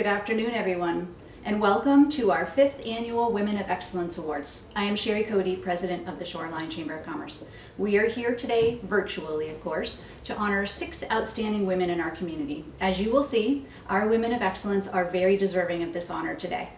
Good afternoon, everyone, and welcome to our 5th Annual Women of Excellence Awards. I am Sherry Cody, President of the Shoreline Chamber of Commerce. We are here today, virtually of course, to honor 6 outstanding women in our community. As you will see, our Women of Excellence are very deserving of this honor today.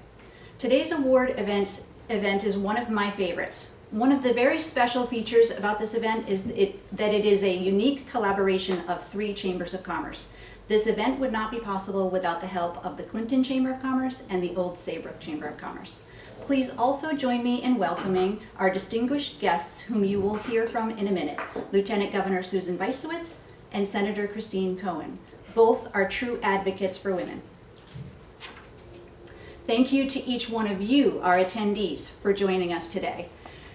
Today's award event is one of my favorites. One of the very special features about this event is that it is a unique collaboration of 3 chambers of commerce. This event would not be possible without the help of the Clinton Chamber of Commerce and the Old Saybrook Chamber of Commerce. Please also join me in welcoming our distinguished guests whom you will hear from in a minute, Lieutenant Governor Susan Bysiewicz and Senator Christine Cohen. Both are true advocates for women. Thank you to each one of you, our attendees, for joining us today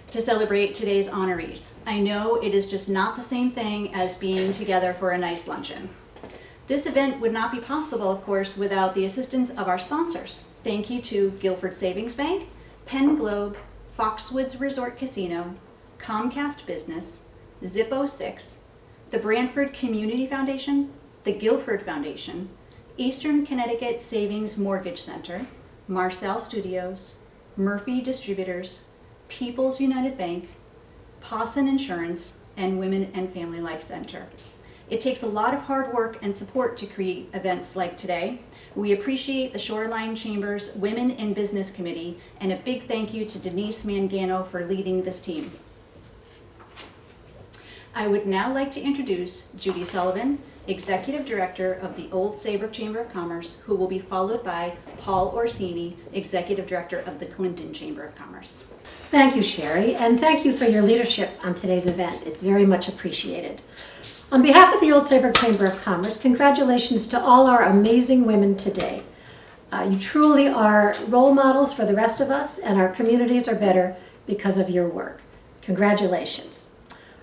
to celebrate today's honorees. I know it is just not the same thing as being together for a nice luncheon. This event would not be possible, of course, without the assistance of our sponsors. Thank you to Guilford Savings Bank, Penn Globe, Foxwoods Resort Casino, Comcast Business, Zip06, the Branford Community Foundation, the Guilford Foundation, Eastern Connecticut Savings Mortgage Center, Marcel Studios, Murphy Distributors, People's United Bank, Pawson Insurance, and Women and Family Life Center. It takes a lot of hard work and support to create events like today. We appreciate the Shoreline Chamber's Women in Business Committee, and a big thank you to Denise Mangano for leading this team. I would now like to introduce Judy Sullivan, Executive Director of the Old Saybrook Chamber of Commerce, who will be followed by Paul Orsini, Executive Director of the Clinton Chamber of Commerce. Thank you, Sherry, and thank you for your leadership on today's event. It's very much appreciated. On behalf of the Old Saybrook Chamber of Commerce, congratulations to all our amazing women today. You truly are role models for the rest of us, and our communities are better because of your work. Congratulations.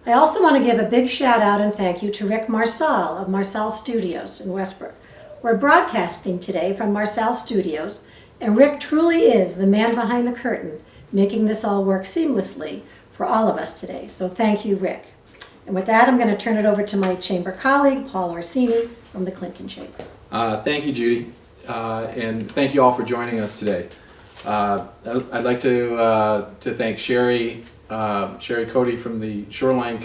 I also want to give a big shout out and thank you to Rick Marcel of Marcel Studios in Westbrook. We're broadcasting today from Marcel Studios, and Rick truly is the man behind the curtain, making this all work seamlessly for all of us today. So thank you, Rick. And with that, I'm going to turn it over to my chamber colleague, Paul Orsini from the Clinton Chamber. Thank you, Judy, and thank you all for joining us today. I'd like to thank Sherry Cody from the Shoreline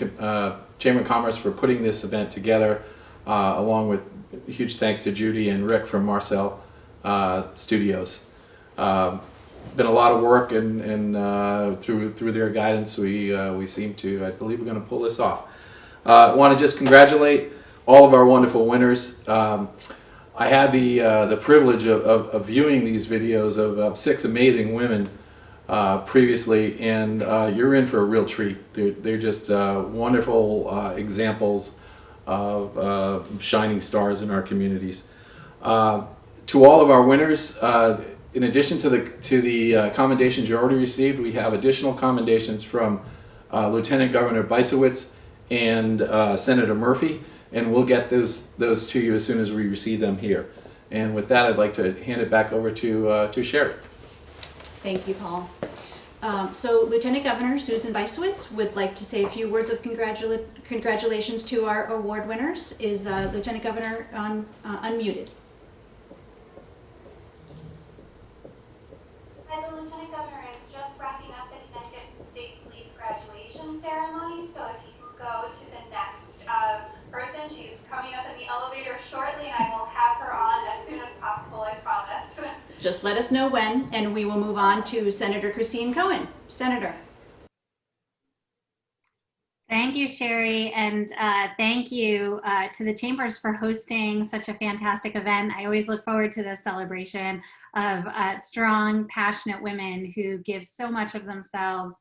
Chamber of Commerce for putting this event together, along with huge thanks to Judy and Rick from Marcel Studios. Been a lot of work, and through their guidance, we seem to, I believe, we're going to pull this off. I want to just congratulate all of our wonderful winners. I had the privilege of viewing these videos of 6 amazing women previously, and you're in for a real treat. They're just wonderful examples of shining stars in our communities. To all of our winners, in addition to the commendations you already received, we have additional commendations from Lieutenant Governor Bysiewicz and Senator Murphy, and we'll get those to you as soon as we receive them here. And with that, I'd like to hand it back over to Sherry. Thank you, Paul. So Lieutenant Governor Susan Bysiewicz would like to say a few words of congratulations to our award winners. Is Lieutenant Governor unmuted? Hi, the Lieutenant Governor is just wrapping up the Connecticut State Police graduation ceremony, so if you can go to the next person. She's coming up in the elevator shortly, and I will have her on as soon as possible, I promise. Just let us know when, and we will move on to Senator Christine Cohen. Senator. Thank you, Sherry, and thank you to the Chambers for hosting such a fantastic event. I always look forward to this celebration of strong, passionate women who give so much of themselves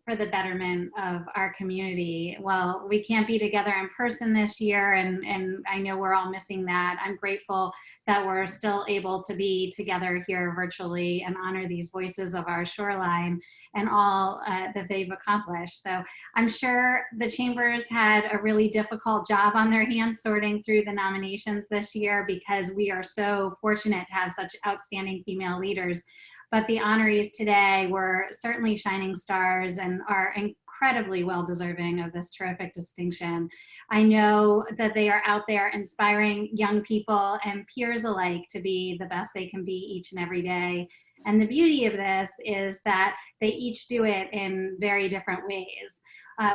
for the betterment of our community. Well, we can't be together in person this year, and I know we're all missing that. I'm grateful that we're still able to be together here virtually and honor these voices of our shoreline and all that they've accomplished. So I'm sure the Chambers had a really difficult job on their hands sorting through the nominations this year, because we are so fortunate to have such outstanding female leaders. But the honorees today were certainly shining stars and are incredibly well deserving of this terrific distinction. I know that they are out there inspiring young people and peers alike to be the best they can be each and every day. And the beauty of this is that they each do it in very different ways.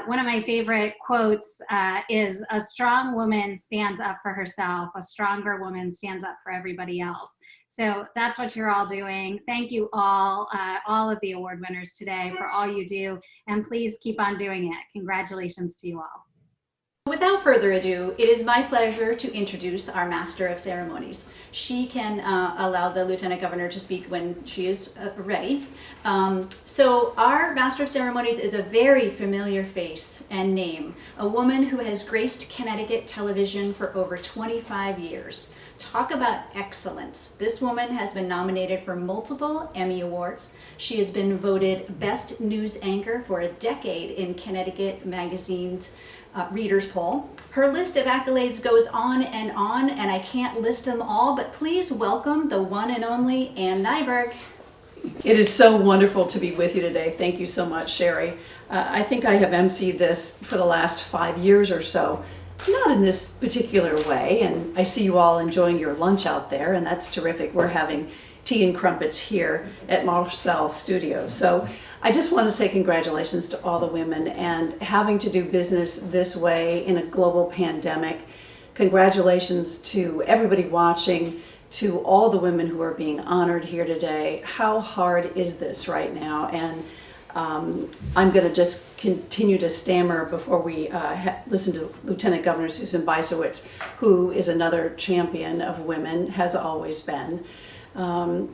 One of my favorite quotes is, "A strong woman stands up for herself. A stronger woman stands up for everybody else." So that's what you're all doing. Thank you all of the award winners today, for all you do. And please keep on doing it. Congratulations to you all. Without further ado, it is my pleasure to introduce our Master of Ceremonies. She can allow the Lieutenant Governor to speak when she is ready. So our Master of Ceremonies is a very familiar face and name, a woman who has graced Connecticut television for over 25 years. Talk about excellence. This woman has been nominated for multiple Emmy Awards. She has been voted Best News Anchor for a decade in Connecticut Magazine's Readers Poll. Her list of accolades goes on, and I can't list them all, but please welcome the one and only Ann Nyberg. It is so wonderful to be with you today. Thank you so much, Sherry. I think I have emceed this for the last 5 years or so, not in this particular way, and I see you all enjoying your lunch out there, and that's terrific. We're having tea and crumpets here at Marcel Studios. So I just want to say congratulations to all the women, and having to do business this way in a global pandemic. Congratulations to everybody watching, to all the women who are being honored here today. How hard is this right now? And I'm going to just continue to stammer before we listen to Lieutenant Governor Susan Bysiewicz, who is another champion of women, has always been.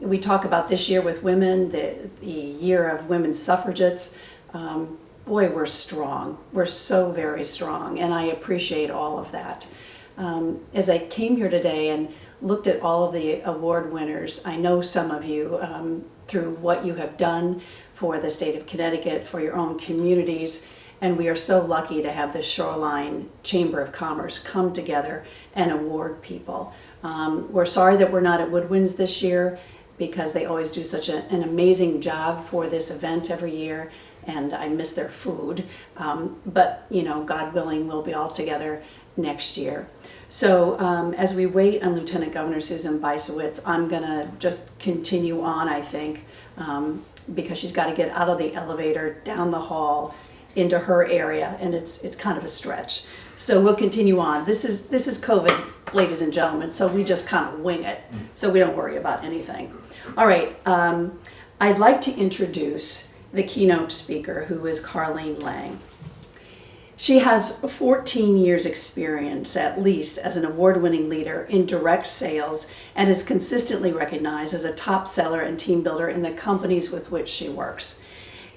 We talk about this year with women, the year of women's suffragettes. Boy, we're strong. We're so very strong, and I appreciate all of that. As I came here today and looked at all of the award winners, I know some of you through what you have done for the state of Connecticut, for your own communities, and we are so lucky to have the Shoreline Chamber of Commerce come together and award people. We're sorry that we're not at Woodwinds this year, because they always do such an amazing job for this event every year, and I miss their food. But, you know, God willing, we'll be all together next year. So as we wait on Lieutenant Governor Susan Bysiewicz, I'm going to just continue on, I think, because she's got to get out of the elevator, down the hall, into her area, and it's kind of a stretch. So we'll continue on. This is COVID, ladies and gentlemen, so we just kind of wing it, so we don't worry about anything. All right, I'd like to introduce the keynote speaker, who is Carlene Lang. She has 14 years experience, at least, as an award-winning leader in direct sales, and is consistently recognized as a top seller and team builder in the companies with which she works.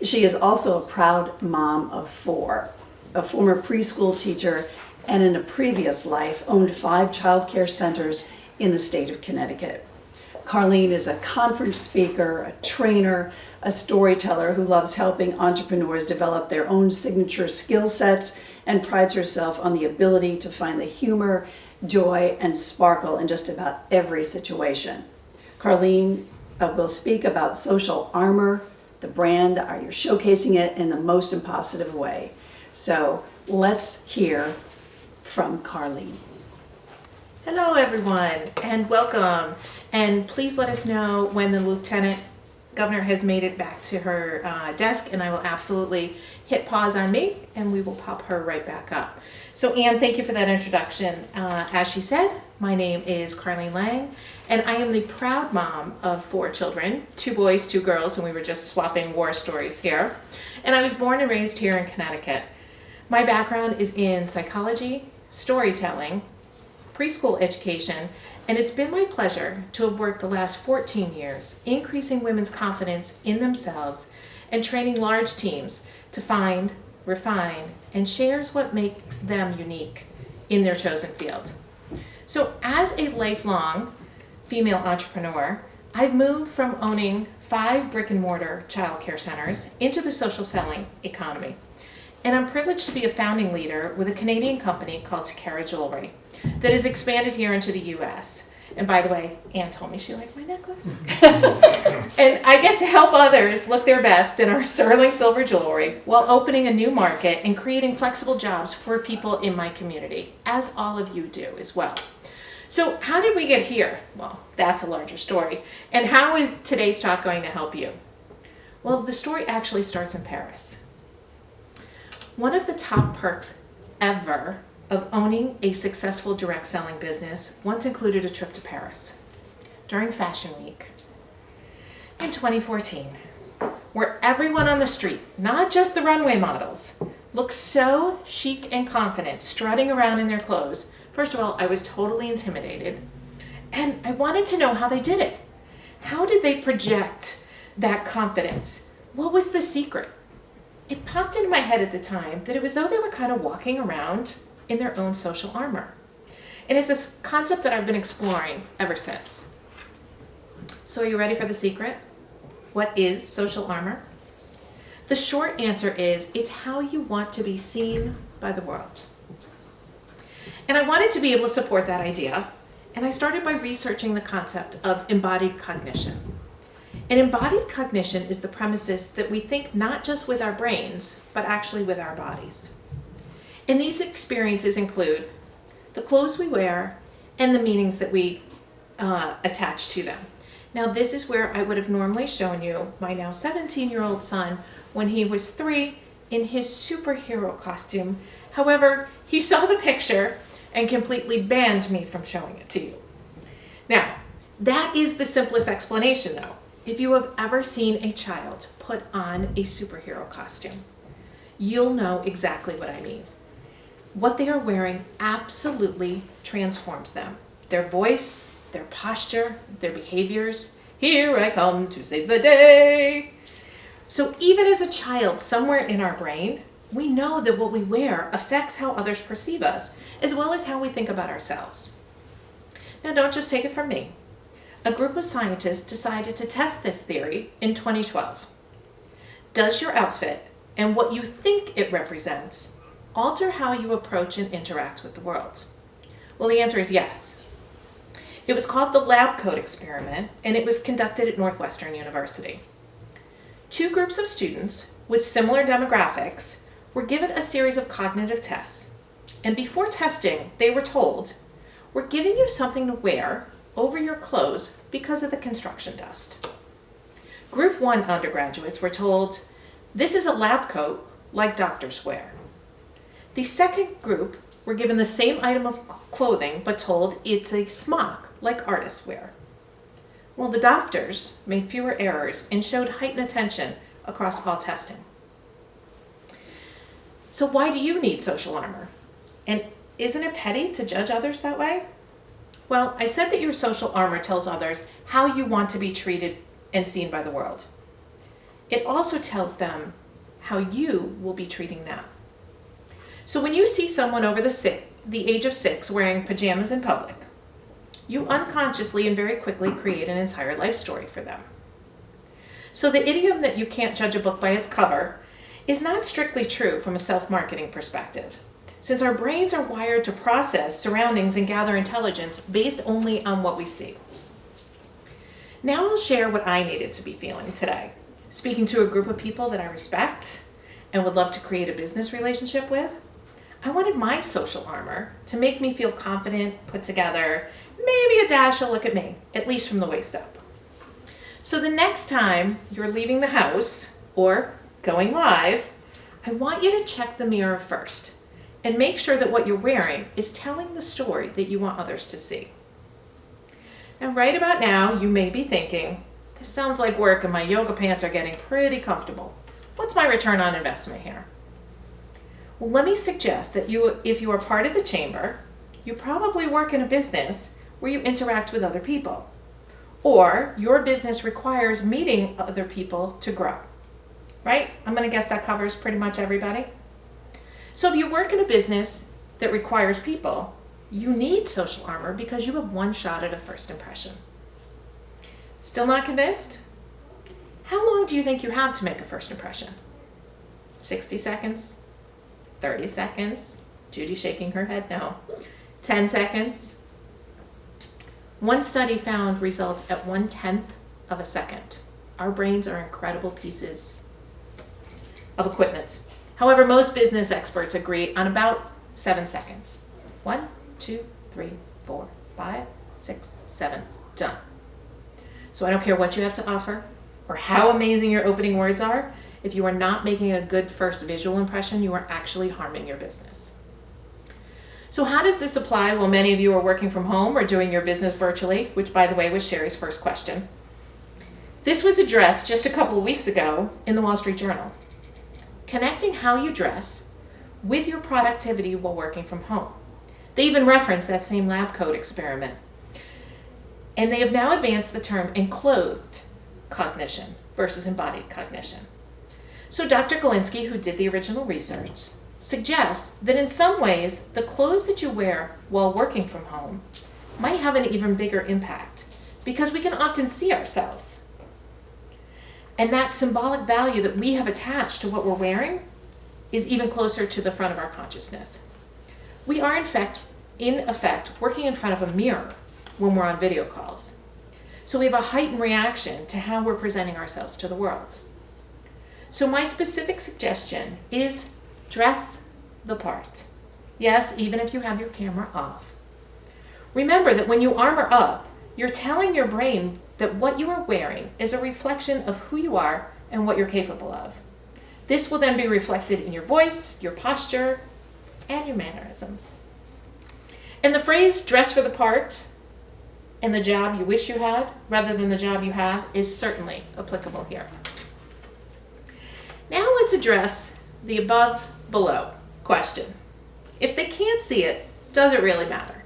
She is also a proud mom of 4, a former preschool teacher, and in a previous life owned 5 child care centers in the state of Connecticut. Carlene is a conference speaker, a trainer, a storyteller who loves helping entrepreneurs develop their own signature skill sets, and prides herself on the ability to find the humor, joy, and sparkle in just about every situation. Carlene will speak about social armor, the brand. You're showcasing it in the most positive way. So let's hear from Carlene. Hello everyone, and welcome. And please let us know when the Lieutenant Governor has made it back to her desk, and I will absolutely hit pause on me and we will pop her right back up. So Ann, thank you for that introduction. As she said, my name is Carlene Lang, and I am the proud mom of 4 children, 2 boys, 2 girls, and we were just swapping war stories here. And I was born and raised here in Connecticut. My background is in psychology, storytelling, preschool education, and it's been my pleasure to have worked the last 14 years increasing women's confidence in themselves and training large teams to find, refine, and share what makes them unique in their chosen field. So as a lifelong female entrepreneur, I've moved from owning 5 brick and mortar child care centers into the social selling economy. And I'm privileged to be a founding leader with a Canadian company called Takara Jewelry that has expanded here into the US. And by the way, Anne told me she liked my necklace. And I get to help others look their best in our sterling silver jewelry while opening a new market and creating flexible jobs for people in my community, as all of you do as well. So how did we get here? Well, that's a larger story. And how is today's talk going to help you? Well, the story actually starts in Paris. One of the top perks ever of owning a successful direct selling business once included a trip to Paris during Fashion Week in 2014, where everyone on the street, not just the runway models, looked so chic and confident, strutting around in their clothes. First of all, I was totally intimidated, and I wanted to know how they did it. How did they project that confidence? What was the secret? It popped into my head at the time that it was though they were kind of walking around in their own social armor. And it's a concept that I've been exploring ever since. So are you ready for the secret? What is social armor? The short answer is it's how you want to be seen by the world. And I wanted to be able to support that idea, and I started by researching the concept of embodied cognition. And embodied cognition is the premises that we think not just with our brains, but actually with our bodies. And these experiences include the clothes we wear and the meanings that we attach to them. Now, this is where I would have normally shown you my now 17-year-old son when he was 3 in his superhero costume. However, he saw the picture and completely banned me from showing it to you. Now, that is the simplest explanation though. If you have ever seen a child put on a superhero costume, you'll know exactly what I mean. What they are wearing absolutely transforms them. Their voice, their posture, their behaviors. Here I come to save the day. So even as a child, somewhere in our brain, we know that what we wear affects how others perceive us, as well as how we think about ourselves. Now, don't just take it from me. A group of scientists decided to test this theory in 2012. Does your outfit and what you think it represents alter how you approach and interact with the world? Well, the answer is yes. It was called the lab coat experiment, and it was conducted at Northwestern University. 2 groups of students with similar demographics were given a series of cognitive tests. And before testing, they were told, we're giving you something to wear over your clothes because of the construction dust. Group 1 undergraduates were told, this is a lab coat like doctors wear. The second group were given the same item of clothing, but told it's a smock like artists wear. Well, the doctors made fewer errors and showed heightened attention across all testing. So why do you need social armor? And isn't it petty to judge others that way? Well, I said that your social armor tells others how you want to be treated and seen by the world. It also tells them how you will be treating them. So when you see someone over the age of 6 wearing pajamas in public, you unconsciously and very quickly create an entire life story for them. So the idiom that you can't judge a book by its cover is not strictly true from a self-marketing perspective, since our brains are wired to process surroundings and gather intelligence based only on what we see. Now I'll share what I needed to be feeling today, speaking to a group of people that I respect and would love to create a business relationship with. I wanted my social armor to make me feel confident, put together, maybe a dash of look at me, at least from the waist up. So the next time you're leaving the house or going live, I want you to check the mirror first and make sure that what you're wearing is telling the story that you want others to see. Now, right about now, you may be thinking, this sounds like work and my yoga pants are getting pretty comfortable. What's my return on investment here? Well, let me suggest that if you are part of the chamber, you probably work in a business where you interact with other people, or your business requires meeting other people to grow, right? I'm going to guess that covers pretty much everybody. So if you work in a business that requires people, you need social armor because you have one shot at a first impression. Still not convinced? How long do you think you have to make a first impression? 60 seconds? 30 seconds? Judy's shaking her head no. 10 seconds? One study found results at 1/10 of a second. Our brains are incredible pieces of equipment. However, most business experts agree on about 7 seconds. 1, 2, 3, 4, 5, 6, 7, done. So I don't care what you have to offer or how amazing your opening words are. If you are not making a good first visual impression, you are actually harming your business. So how does this apply? Well, many of you are working from home or doing your business virtually, which by the way was Sherry's first question. This was addressed just a couple of weeks ago in the Wall Street Journal. Connecting how you dress with your productivity while working from home. They even reference that same lab coat experiment. And they have now advanced the term enclothed cognition versus embodied cognition. So Dr. Galinsky, who did the original research, suggests that in some ways, the clothes that you wear while working from home might have an even bigger impact because we can often see ourselves. And that symbolic value that we have attached to what we're wearing is even closer to the front of our consciousness. We are in effect working in front of a mirror when we're on video calls. So we have a heightened reaction to how we're presenting ourselves to the world. So my specific suggestion is dress the part. Yes, even if you have your camera off. Remember that when you armor up, you're telling your brain that what you are wearing is a reflection of who you are and what you're capable of. This will then be reflected in your voice, your posture, and your mannerisms. And the phrase dress for the part and the job you wish you had rather than the job you have is certainly applicable here. Now let's address the above below question. If they can't see it, does it really matter?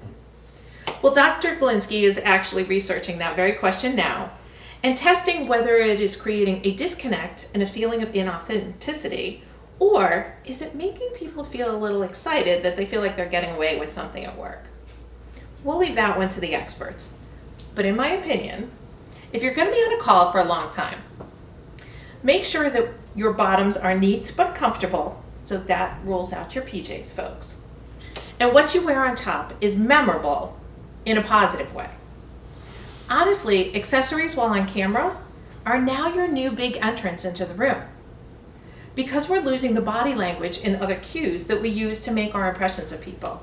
Well, Dr. Galinsky is actually researching that very question now and testing whether it is creating a disconnect and a feeling of inauthenticity, or is it making people feel a little excited that they feel like they're getting away with something at work? We'll leave that one to the experts. But in my opinion, if you're going to be on a call for a long time, make sure that your bottoms are neat but comfortable, so that rules out your PJs, folks. And what you wear on top is memorable in a positive way. Honestly, accessories while on camera are now your new big entrance into the room. Because we're losing the body language and other cues that we use to make our impressions of people,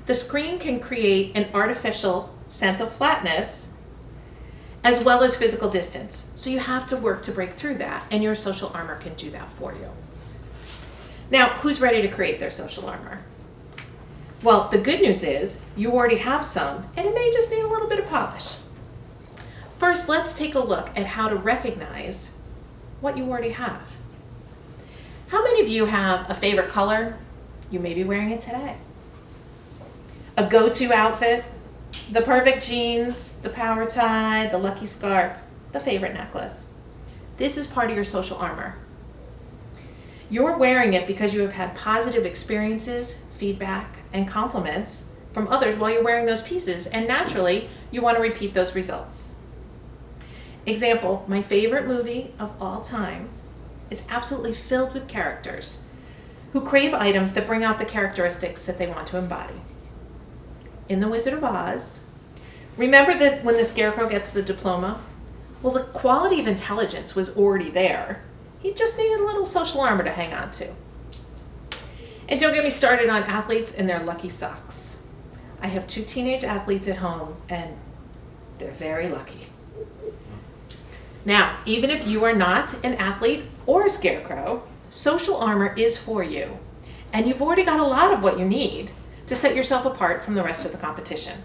the screen can create an artificial sense of flatness as well as physical distance. So you have to work to break through that, and your social armor can do that for you. Now, who's ready to create their social armor? Well, the good news is you already have some, and it may just need a little bit of polish. First, let's take a look at how to recognize what you already have. How many of you have a favorite color? You may be wearing it today. A go-to outfit? The perfect jeans, the power tie, the lucky scarf, the favorite necklace. This is part of your social armor. You're wearing it because you have had positive experiences, feedback, and compliments from others while you're wearing those pieces, and naturally, you want to repeat those results. Example, my favorite movie of all time is absolutely filled with characters who crave items that bring out the characteristics that they want to embody. In The Wizard of Oz, remember that when the Scarecrow gets the diploma? Well, the quality of intelligence was already there. He just needed a little social armor to hang on to. And don't get me started on athletes and their lucky socks. I have 2 teenage athletes at home, and they're very lucky. Now, even if you are not an athlete or a scarecrow, social armor is for you. And you've already got a lot of what you need to set yourself apart from the rest of the competition.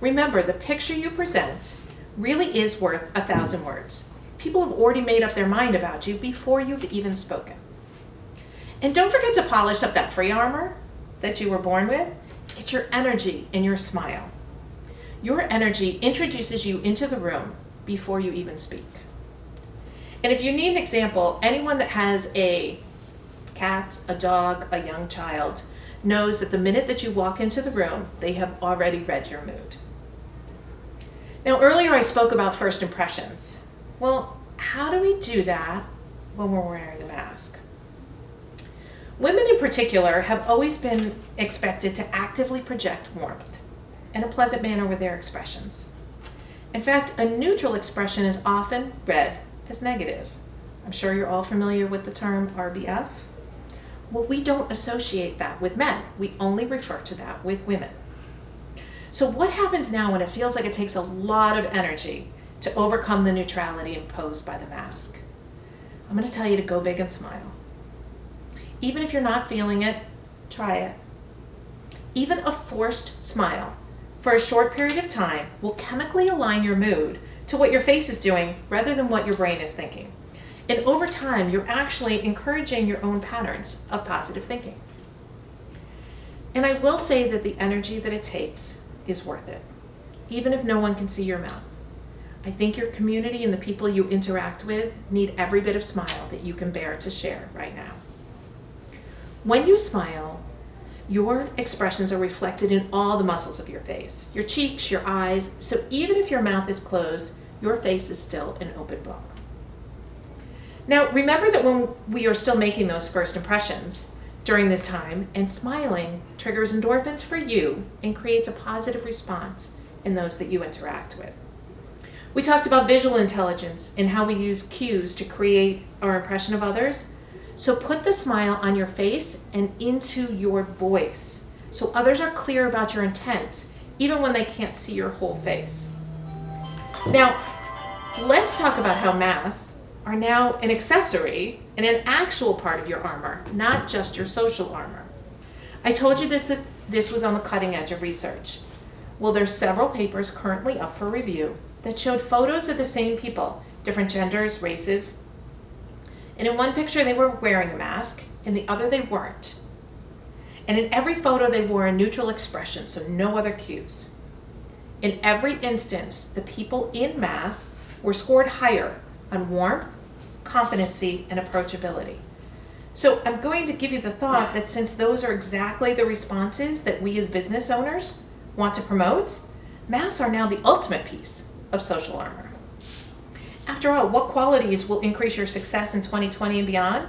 Remember, the picture you present really is worth 1,000 words. People have already made up their mind about you before you've even spoken. And don't forget to polish up that free armor that you were born with. It's your energy and your smile. Your energy introduces you into the room before you even speak. And if you need an example, anyone that has a cat, a dog, a young child knows that the minute that you walk into the room, they have already read your mood. Now, earlier I spoke about first impressions. Well, how do we do that when we're wearing a mask? Women in particular have always been expected to actively project warmth. and a pleasant manner with their expressions. In fact, a neutral expression is often read as negative. I'm sure you're all familiar with the term RBF. Well, we don't associate that with men. We only refer to that with women. So what happens now when it feels like it takes a lot of energy to overcome the neutrality imposed by the mask? I'm going to tell you to go big and smile. Even if you're not feeling it, try it. Even a forced smile for a short period of time will chemically align your mood to what your face is doing rather than what your brain is thinking. And over time, you're actually encouraging your own patterns of positive thinking. And I will say that the energy that it takes is worth it, even if no one can see your mouth. I think your community and the people you interact with need every bit of smile that you can bear to share right now. When you smile, your expressions are reflected in all the muscles of your face, your cheeks, your eyes, so even if your mouth is closed, your face is still an open book. Now, remember that when we are still making those first impressions during this time, and smiling triggers endorphins for you and creates a positive response in those that you interact with. We talked about visual intelligence and how we use cues to create our impression of others. So put the smile on your face and into your voice so others are clear about your intent, even when they can't see your whole face. Now, let's talk about how masks are now an accessory and an actual part of your armor, not just your social armor. I told you that this was on the cutting edge of research. Well, there's several papers currently up for review that showed photos of the same people, different genders, races, and in one picture they were wearing a mask, in the other they weren't. And in every photo they wore a neutral expression, so no other cues. In every instance, the people in masks were scored higher on warmth, competency, and approachability. So I'm going to give you the thought that since those are exactly the responses that we as business owners want to promote, masks are now the ultimate piece of social armor. After all, what qualities will increase your success in 2020 and beyond?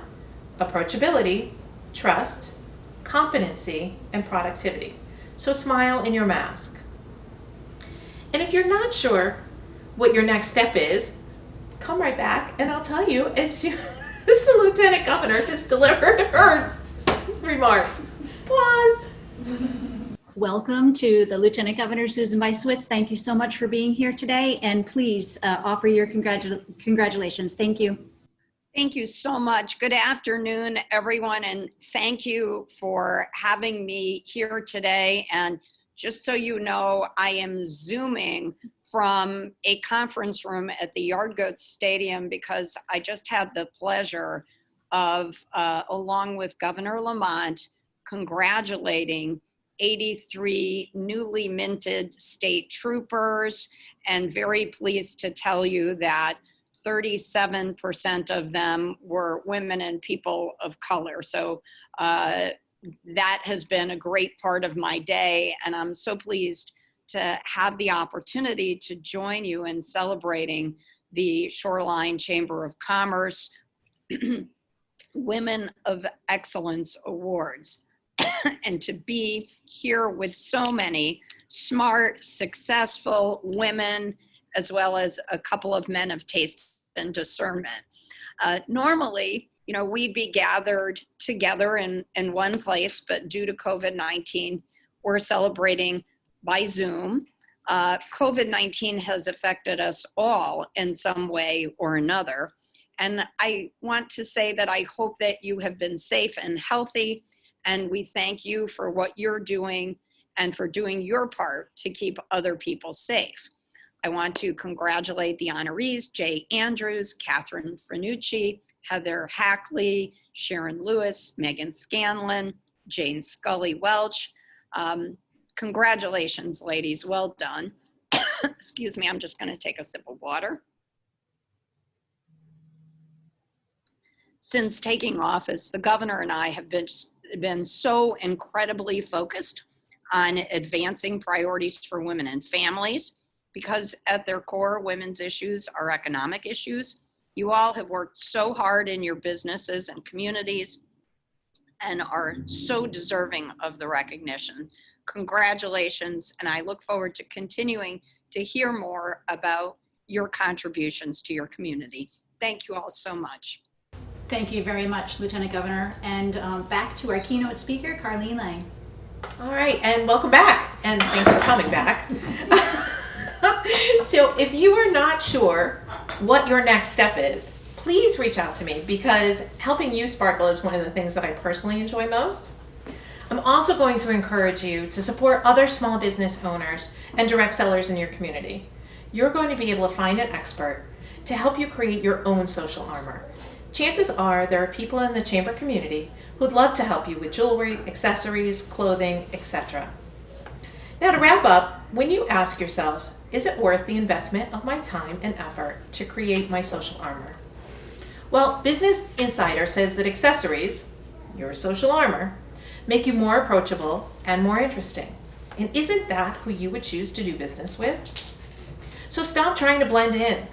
Approachability, trust, competency, and productivity. So smile in your mask. And if you're not sure what your next step is, come right back and I'll tell you as soon as the Lieutenant Governor has delivered her remarks. Pause. Welcome to the Lieutenant Governor, Susan Weisswitz. Thank you so much for being here today, and please offer your congratulations. Thank you. Thank you so much. Good afternoon, everyone, and thank you for having me here today. And just so you know, I am Zooming from a conference room at the Yardgoats Stadium because I just had the pleasure of, along with Governor Lamont, congratulating 83 newly minted state troopers, and very pleased to tell you that 37% of them were women and people of color. So that has been a great part of my day, and I'm so pleased to have the opportunity to join you in celebrating the Shoreline Chamber of Commerce Women of Excellence Awards. And to be here with so many smart, successful women, as well as a couple of men of taste and discernment. Normally, we'd be gathered together in one place, but due to COVID-19, we're celebrating by Zoom. COVID-19 has affected us all in some way or another. And I want to say that I hope that you have been safe and healthy, and we thank you for what you're doing and for doing your part to keep other people safe. I want to congratulate the honorees, Jay Andrews, Catherine Franucci, Heather Hackley, Sharon Lewis, Megan Scanlon, Jane Scully Welch. Congratulations, ladies, well done. Excuse me, I'm just gonna take a sip of water. Since taking office, the governor and I have been so incredibly focused on advancing priorities for women and families, because at their core, women's issues are economic issues. You all have worked so hard in your businesses and communities and are so deserving of the recognition. congratulations, and I look forward to continuing to hear more about your contributions to your community. Thank you all so much. Thank you very much, Lieutenant Governor. And back to our keynote speaker, Carleen Lang. All right, and welcome back, and thanks for coming back. So if you are not sure what your next step is, please reach out to me, because helping you sparkle is one of the things that I personally enjoy most. I'm also going to encourage you to support other small business owners and direct sellers in your community. You're going to be able to find an expert to help you create your own social armor. Chances are there are people in the chamber community who'd love to help you with jewelry, accessories, clothing, etc. Now, to wrap up, when you ask yourself, is it worth the investment of my time and effort to create my social armor? Well, Business Insider says that accessories, your social armor, make you more approachable and more interesting. And isn't that who you would choose to do business with? So stop trying to blend in.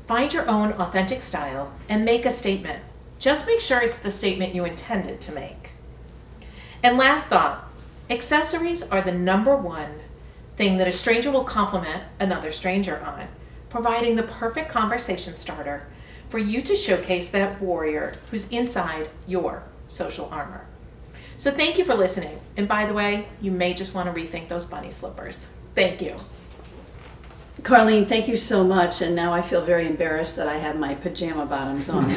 Find your own authentic style and make a statement. Just make sure it's the statement you intended to make. And last thought, accessories are the number one thing that a stranger will compliment another stranger on, providing the perfect conversation starter for you to showcase that warrior who's inside your social armor. So thank you for listening. And by the way, you may just want to rethink those bunny slippers. Thank you. Carleen, thank you so much. And now I feel very embarrassed that I have my pajama bottoms on.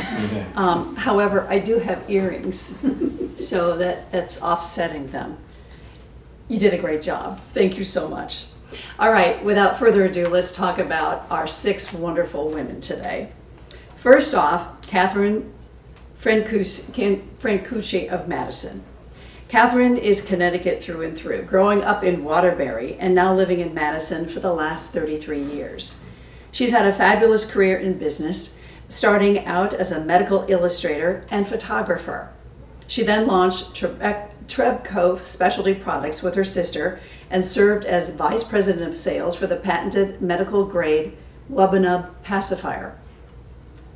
However, I do have earrings, so that's offsetting them. You did a great job. Thank you so much. All right, without further ado, let's talk about our 6 wonderful women today. First off, Catherine Francucci of Madison. Catherine is Connecticut through and through, growing up in Waterbury and now living in Madison for the last 33 years. She's had a fabulous career in business, starting out as a medical illustrator and photographer. She then launched Trebco Specialty Products with her sister and served as Vice President of Sales for the patented medical-grade Wabunub pacifier.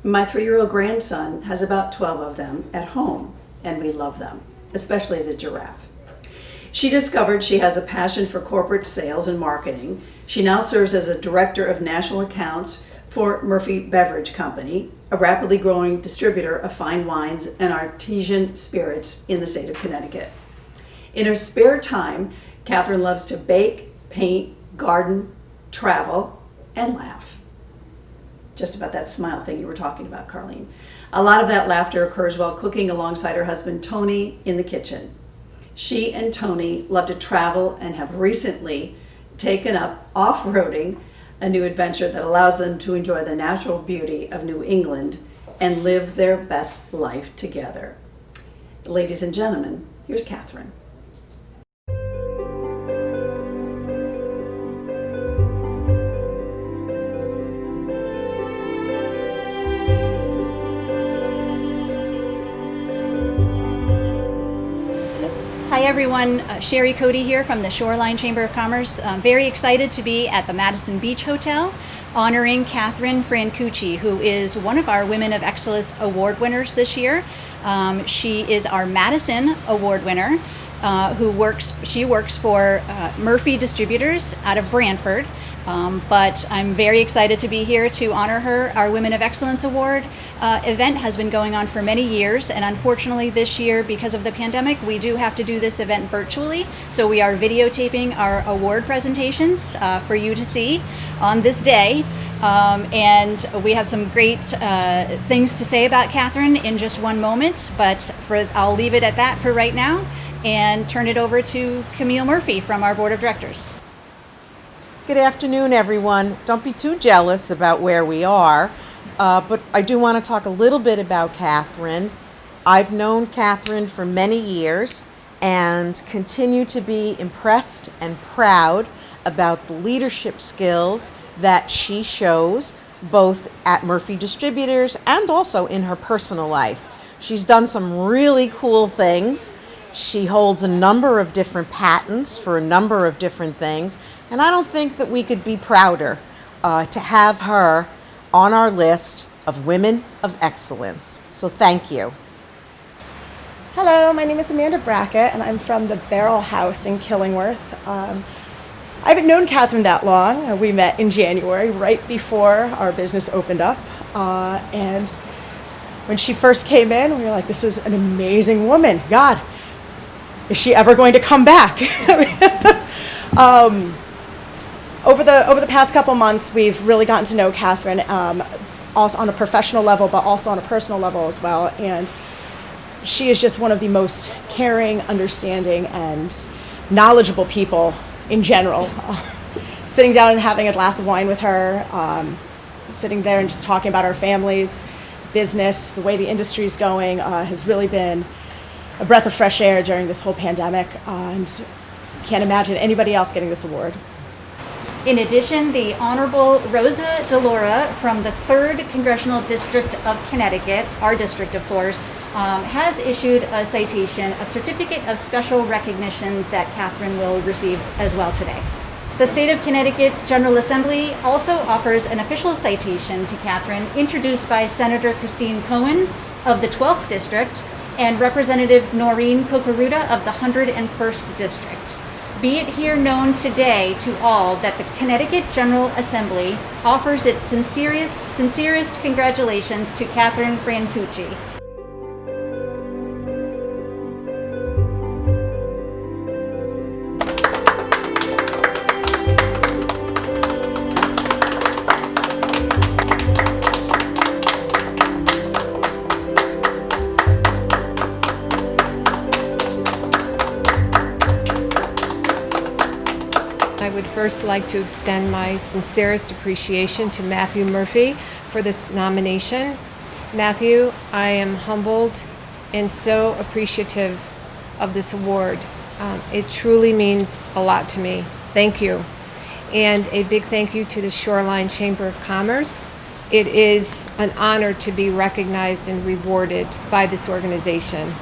My 3-year-old grandson has about 12 of them at home, and we love them, especially the giraffe. She discovered she has a passion for corporate sales and marketing. She now serves as a director of national accounts for Murphy Beverage Company, a rapidly growing distributor of fine wines and artesian spirits in the state of Connecticut. In her spare time, Catherine loves to bake, paint, garden, travel, and laugh. Just about that smile thing you were talking about, Carleen. A lot of that laughter occurs while cooking alongside her husband, Tony, in the kitchen. She and Tony love to travel and have recently taken up off-roading, a new adventure that allows them to enjoy the natural beauty of New England and live their best life together. Ladies and gentlemen, here's Catherine. Hi everyone, Sherry Cody here from the Shoreline Chamber of Commerce. I'm very excited to be at the Madison Beach Hotel honoring Catherine Francucci, who is one of our Women of Excellence Award winners this year. She is our Madison Award winner, she works for Murphy Distributors out of Branford. But I'm very excited to be here to honor her. Our Women of Excellence Award event has been going on for many years, and unfortunately this year, because of the pandemic, we do have to do this event virtually. So we are videotaping our award presentations for you to see on this day. And we have some great things to say about Catherine in just one moment, but I'll leave it at that for right now and turn it over to Camille Murphy from our Board of Directors. Good afternoon, everyone. Don't be too jealous about where we are, but I do want to talk a little bit about Catherine. I've known Catherine for many years and continue to be impressed and proud about the leadership skills that she shows both at Murphy Distributors and also in her personal life. She's done some really cool things. She holds a number of different patents for a number of different things, and I don't think that we could be prouder to have her on our list of Women of Excellence. So thank you. Hello, my name is Amanda Brackett, and I'm from the Barrel House in Killingworth. I haven't known Catherine that long. We met in January, right before our business opened up. And when she first came in, we were like, this is an amazing woman. God, is she ever going to come back? Over the past couple months, we've really gotten to know Catherine, also on a professional level, but also on a personal level as well. And she is just one of the most caring, understanding, and knowledgeable people in general. Sitting down and having a glass of wine with her, sitting there and just talking about our families, business, the way the industry is going, has really been a breath of fresh air during this whole pandemic. And can't imagine anybody else getting this award. In addition, the Honorable Rosa DeLaura from the 3rd Congressional District of Connecticut, our district of course, has issued a citation, a certificate of special recognition that Catherine will receive as well today. The State of Connecticut General Assembly also offers an official citation to Catherine, introduced by Senator Christine Cohen of the 12th District and Representative Noreen Kokoruda of the 101st District. Be it here known today to all that the Connecticut General Assembly offers its sincerest congratulations to Catherine Francucci. I would first like to extend my sincerest appreciation to Matthew Murphy for this nomination. Matthew, I am humbled and so appreciative of this award. It truly means a lot to me. Thank you. And a big thank you to the Shoreline Chamber of Commerce. It is an honor to be recognized and rewarded by this organization.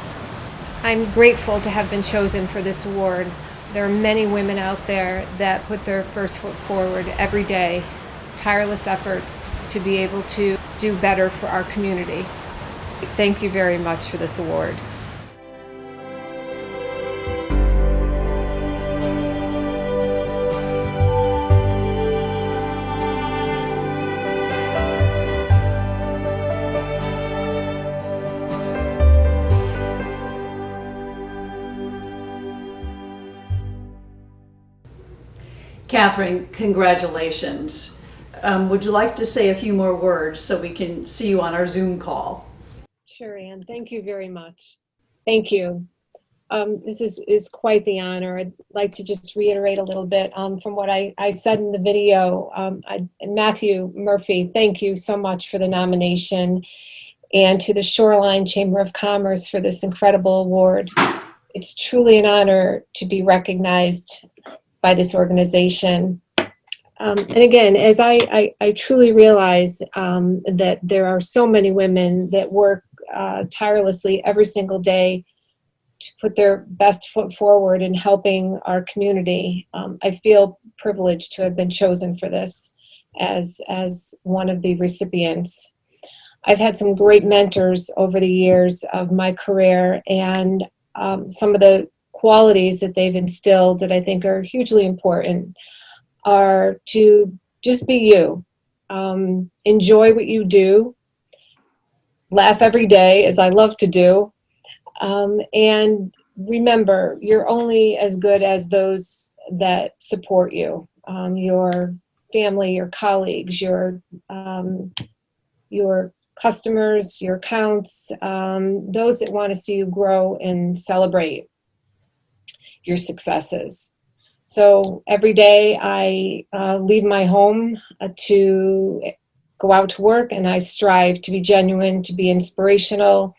I'm grateful to have been chosen for this award. There are many women out there that put their first foot forward every day, tireless efforts to be able to do better for our community. Thank you very much for this award. Catherine, congratulations. Would you like to say a few more words so we can see you on our Zoom call? Sure, Ann. Thank you very much. Thank you. This is quite the honor. I'd like to just reiterate a little bit from what I said in the video. Matthew Murphy, thank you so much for the nomination, and to the Shoreline Chamber of Commerce for this incredible award. It's truly an honor to be recognized by this organization. And again, as I truly realize that there are so many women that work tirelessly every single day to put their best foot forward in helping our community, I feel privileged to have been chosen for this as one of the recipients. I've had some great mentors over the years of my career, and some of the qualities that they've instilled that I think are hugely important are to just be you. Enjoy what you do. Laugh every day, as I love to do. And remember, you're only as good as those that support you. Your family, your colleagues, your customers, your accounts, those that want to see you grow and celebrate your successes. So every day I leave my home to go out to work, and I strive to be genuine, to be inspirational,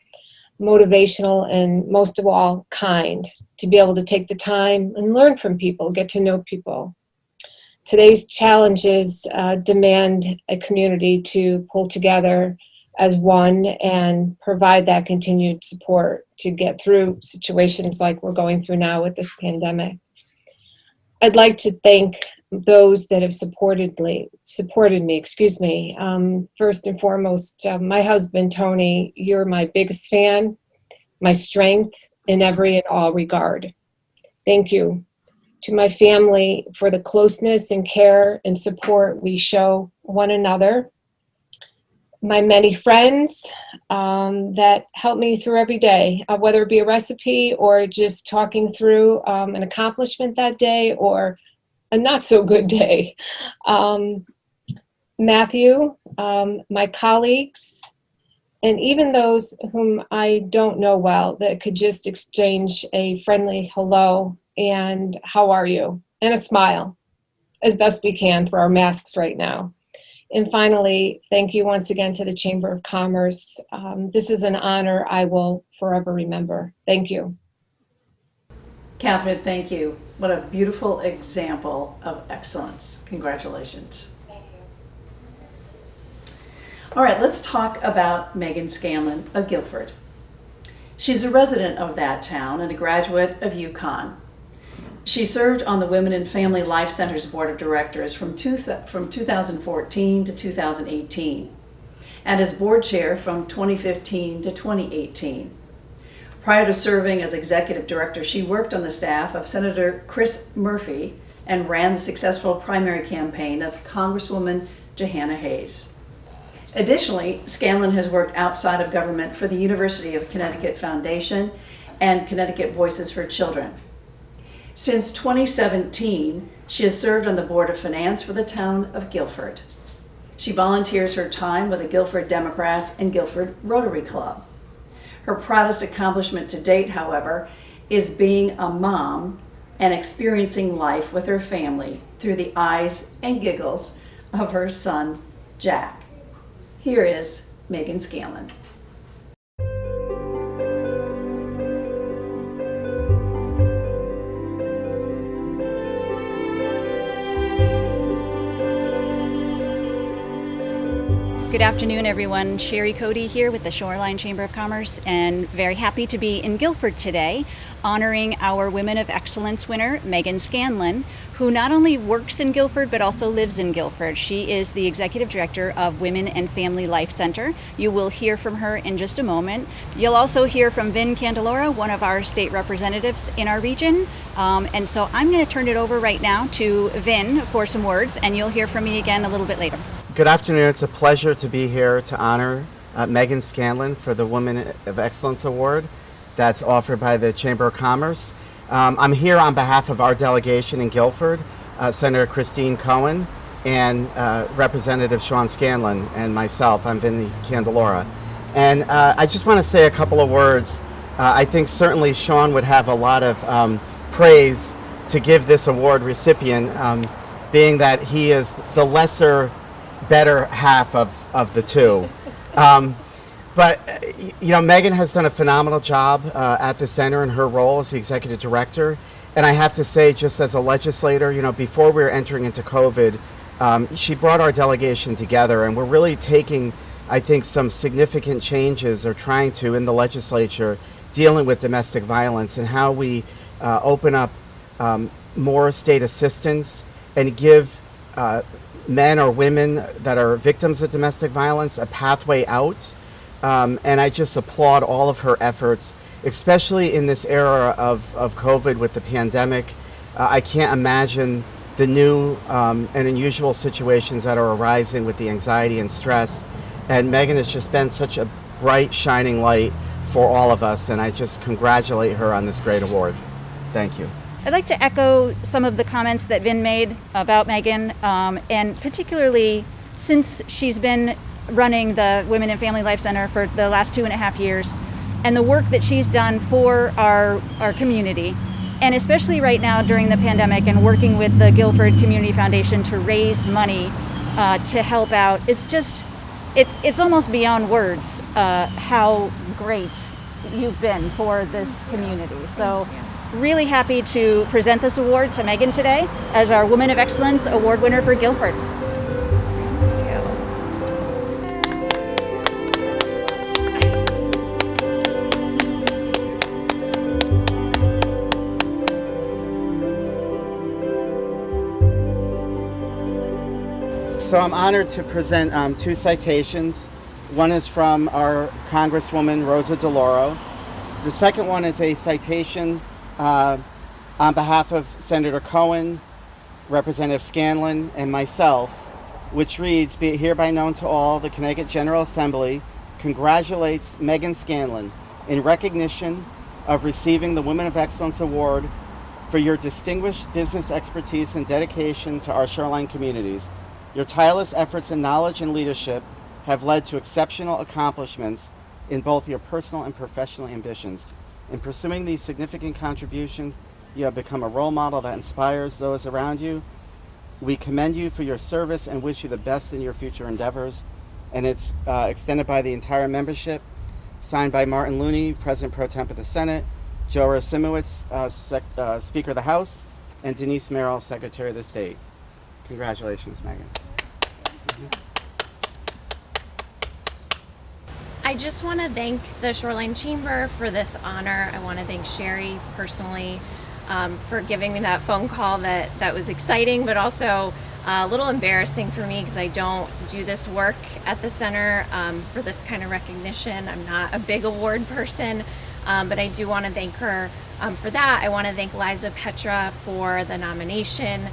motivational, and most of all, kind, to be able to take the time and learn from people, get to know people. Today's challenges demand a community to pull together as one and provide that continued support to get through situations like we're going through now with this pandemic. I'd like to thank those that have supported me. First and foremost, my husband, Tony, you're my biggest fan. my strength in every and all regard. Thank you to my family for the closeness and care and support we show one another. My many friends that help me through every day, whether it be a recipe or just talking through an accomplishment that day or a not so good day. Matthew, my colleagues, and even those whom I don't know well that could just exchange a friendly hello and how are you and a smile as best we can through our masks right now. And finally, thank you once again to the Chamber of Commerce. This is an honor I will forever remember. Thank you. Catherine, thank you. What a beautiful example of excellence. Congratulations. Thank you. All right, let's talk about Megan Scanlon of Guilford. She's a resident of that town and a graduate of UConn. She served on the Women and Family Life Center's Board of Directors from 2014 to 2018, and as board chair from 2015 to 2018. Prior to serving as executive director, she worked on the staff of Senator Chris Murphy and ran the successful primary campaign of Congresswoman Jahana Hayes. Additionally, Scanlon has worked outside of government for the University of Connecticut Foundation and Connecticut Voices for Children. Since 2017, she has served on the Board of Finance for the town of Guilford. She volunteers her time with the Guilford Democrats and Guilford Rotary Club. Her proudest accomplishment to date, however, is being a mom and experiencing life with her family through the eyes and giggles of her son, Jack. Here is Megan Scanlon. Good afternoon, everyone. Sherry Cody here with the Shoreline Chamber of Commerce, and very happy to be in Guilford today, honoring our Women of Excellence winner, Megan Scanlon, who not only works in Guilford, but also lives in Guilford. She is the Executive Director of Women and Family Life Center. You will hear from her in just a moment. You'll also hear from Vin Candelora, one of our state representatives in our region. And so I'm going to turn it over right now to Vin for some words, and you'll hear from me again a little bit later. Good afternoon. It's a pleasure to be here to honor Megan Scanlon for the Women of Excellence Award that's offered by the Chamber of Commerce. I'm here on behalf of our delegation in Guilford, Senator Christine Cohen and Representative Sean Scanlon and myself. I'm Vinnie Candelora. And I just want to say a couple of words. I think certainly Sean would have a lot of praise to give this award recipient, being that he is the lesser better half of the two. But you know, Megan has done a phenomenal job at the center in her role as the executive director. And I have to say, just as a legislator, you know, before we were entering into COVID, she brought our delegation together, and we're really taking, I think, some significant changes, or trying to, in the legislature, dealing with domestic violence and how we open up more state assistance and give men or women that are victims of domestic violence a pathway out. And I just applaud all of her efforts, especially in this era of COVID with the pandemic. I can't imagine the new and unusual situations that are arising with the anxiety and stress. And Megan has just been such a bright, shining light for all of us, and I just congratulate her on this great award. Thank you. I'd like to echo some of the comments that Vin made about Megan, and particularly since she's been running the Women and Family Life Center for the last 2.5 years, and the work that she's done for our community, and especially right now during the pandemic and working with the Guilford Community Foundation to raise money to help out. It's almost beyond words how great you've been for this community. So really happy to present this award to Megan today as our Woman of Excellence Award winner for Guilford. So I'm honored to present 2 citations. One is from our Congresswoman Rosa DeLauro, The second one is a citation on behalf of Senator Cohen, Representative Scanlon, and myself, which reads, "Be it hereby known to all, the Connecticut General Assembly congratulates Megan Scanlon in recognition of receiving the Women of Excellence Award for your distinguished business expertise and dedication to our shoreline communities. Your tireless efforts in knowledge and leadership have led to exceptional accomplishments in both your personal and professional ambitions. In pursuing these significant contributions, you have become a role model that inspires those around you. We commend you for your service and wish you the best in your future endeavors." And it's extended by the entire membership, signed by Martin Looney, President Pro Tem of the Senate, Joe Rasimowicz, Speaker of the House, and Denise Merrill, Secretary of the State. Congratulations, Megan. I just want to thank the Shoreline Chamber for this honor. I want to thank Sherry personally for giving me that phone call that was exciting, but also a little embarrassing for me because I don't do this work at the center for this kind of recognition. I'm not a big award person, but I do want to thank her for that. I want to thank Liza Petra for the nomination.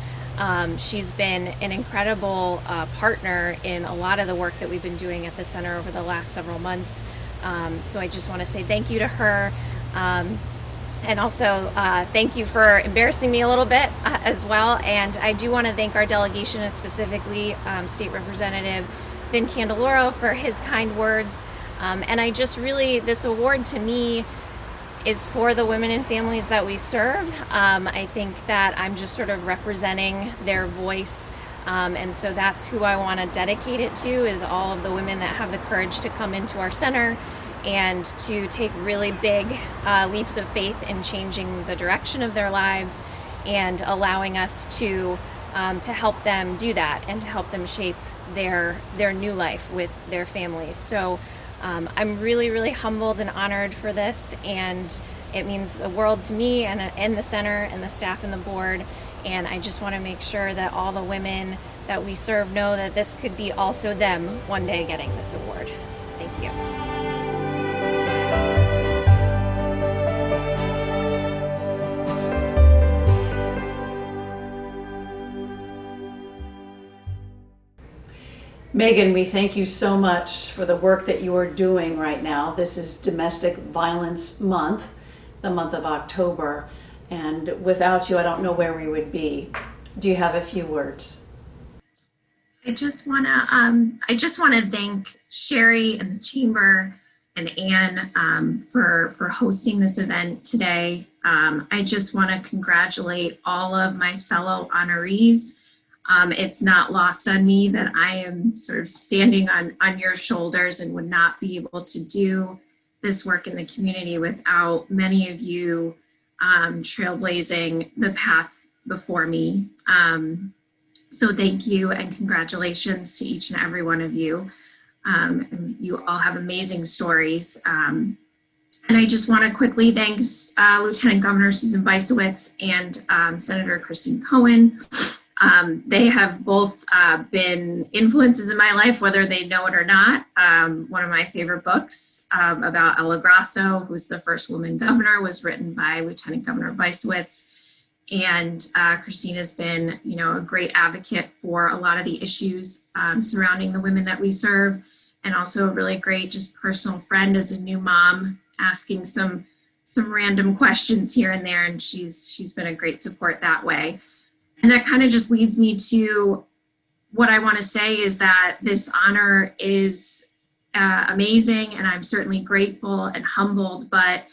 She's been an incredible partner in a lot of the work that we've been doing at the center over the last several months. So I just want to say thank you to her. And also thank you for embarrassing me a little bit as well. And I do want to thank our delegation, and specifically State Representative Vin Candeloro for his kind words. And I just really, this award to me is for the women and families that we serve. I think that I'm just sort of representing their voice. And so that's who I want to dedicate it to, is all of the women that have the courage to come into our center and to take really big leaps of faith in changing the direction of their lives and allowing us to help them do that and to help them shape their new life with their families. So I'm really, really humbled and honored for this, and it means the world to me and the center and the staff and the board. And I just want to make sure that all the women that we serve know that this could be also them one day getting this award. Thank you. Megan, we thank you so much for the work that you are doing right now. This is Domestic Violence Month, the month of October, and without you, I don't know where we would be. Do you have a few words? I just want to thank Sherry and the Chamber and Anne for hosting this event today. I just want to congratulate all of my fellow honorees. It's not lost on me that I am sort of standing on your shoulders and would not be able to do this work in the community without many of you trailblazing the path before me. So thank you and congratulations to each and every one of you. You all have amazing stories. And I just want to quickly thank Lieutenant Governor Susan Bysiewicz and Senator Christine Cohen. They have both been influences in my life, whether they know it or not. One of my favorite books about Ella Grasso, who's the first woman governor, was written by Lieutenant Governor Bysiewicz. And Christine has been, a great advocate for a lot of the issues surrounding the women that we serve, and also a really great just personal friend as a new mom, asking some random questions here and there, and she's been a great support that way. And that kind of just leads me to what I want to say is that this honor is amazing, and I'm certainly grateful and humbled, but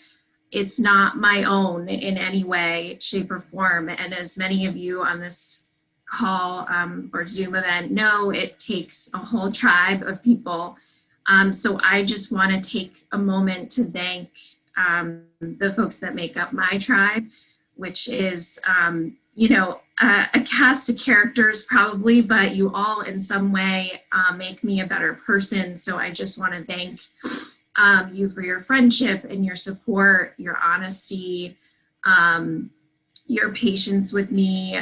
it's not my own in any way, shape, or form. And as many of you on this call or Zoom event know, it takes a whole tribe of people. So I just want to take a moment to thank the folks that make up my tribe, which is, a cast of characters probably, but you all in some way make me a better person. So I just want to thank you for your friendship and your support, your honesty, your patience with me,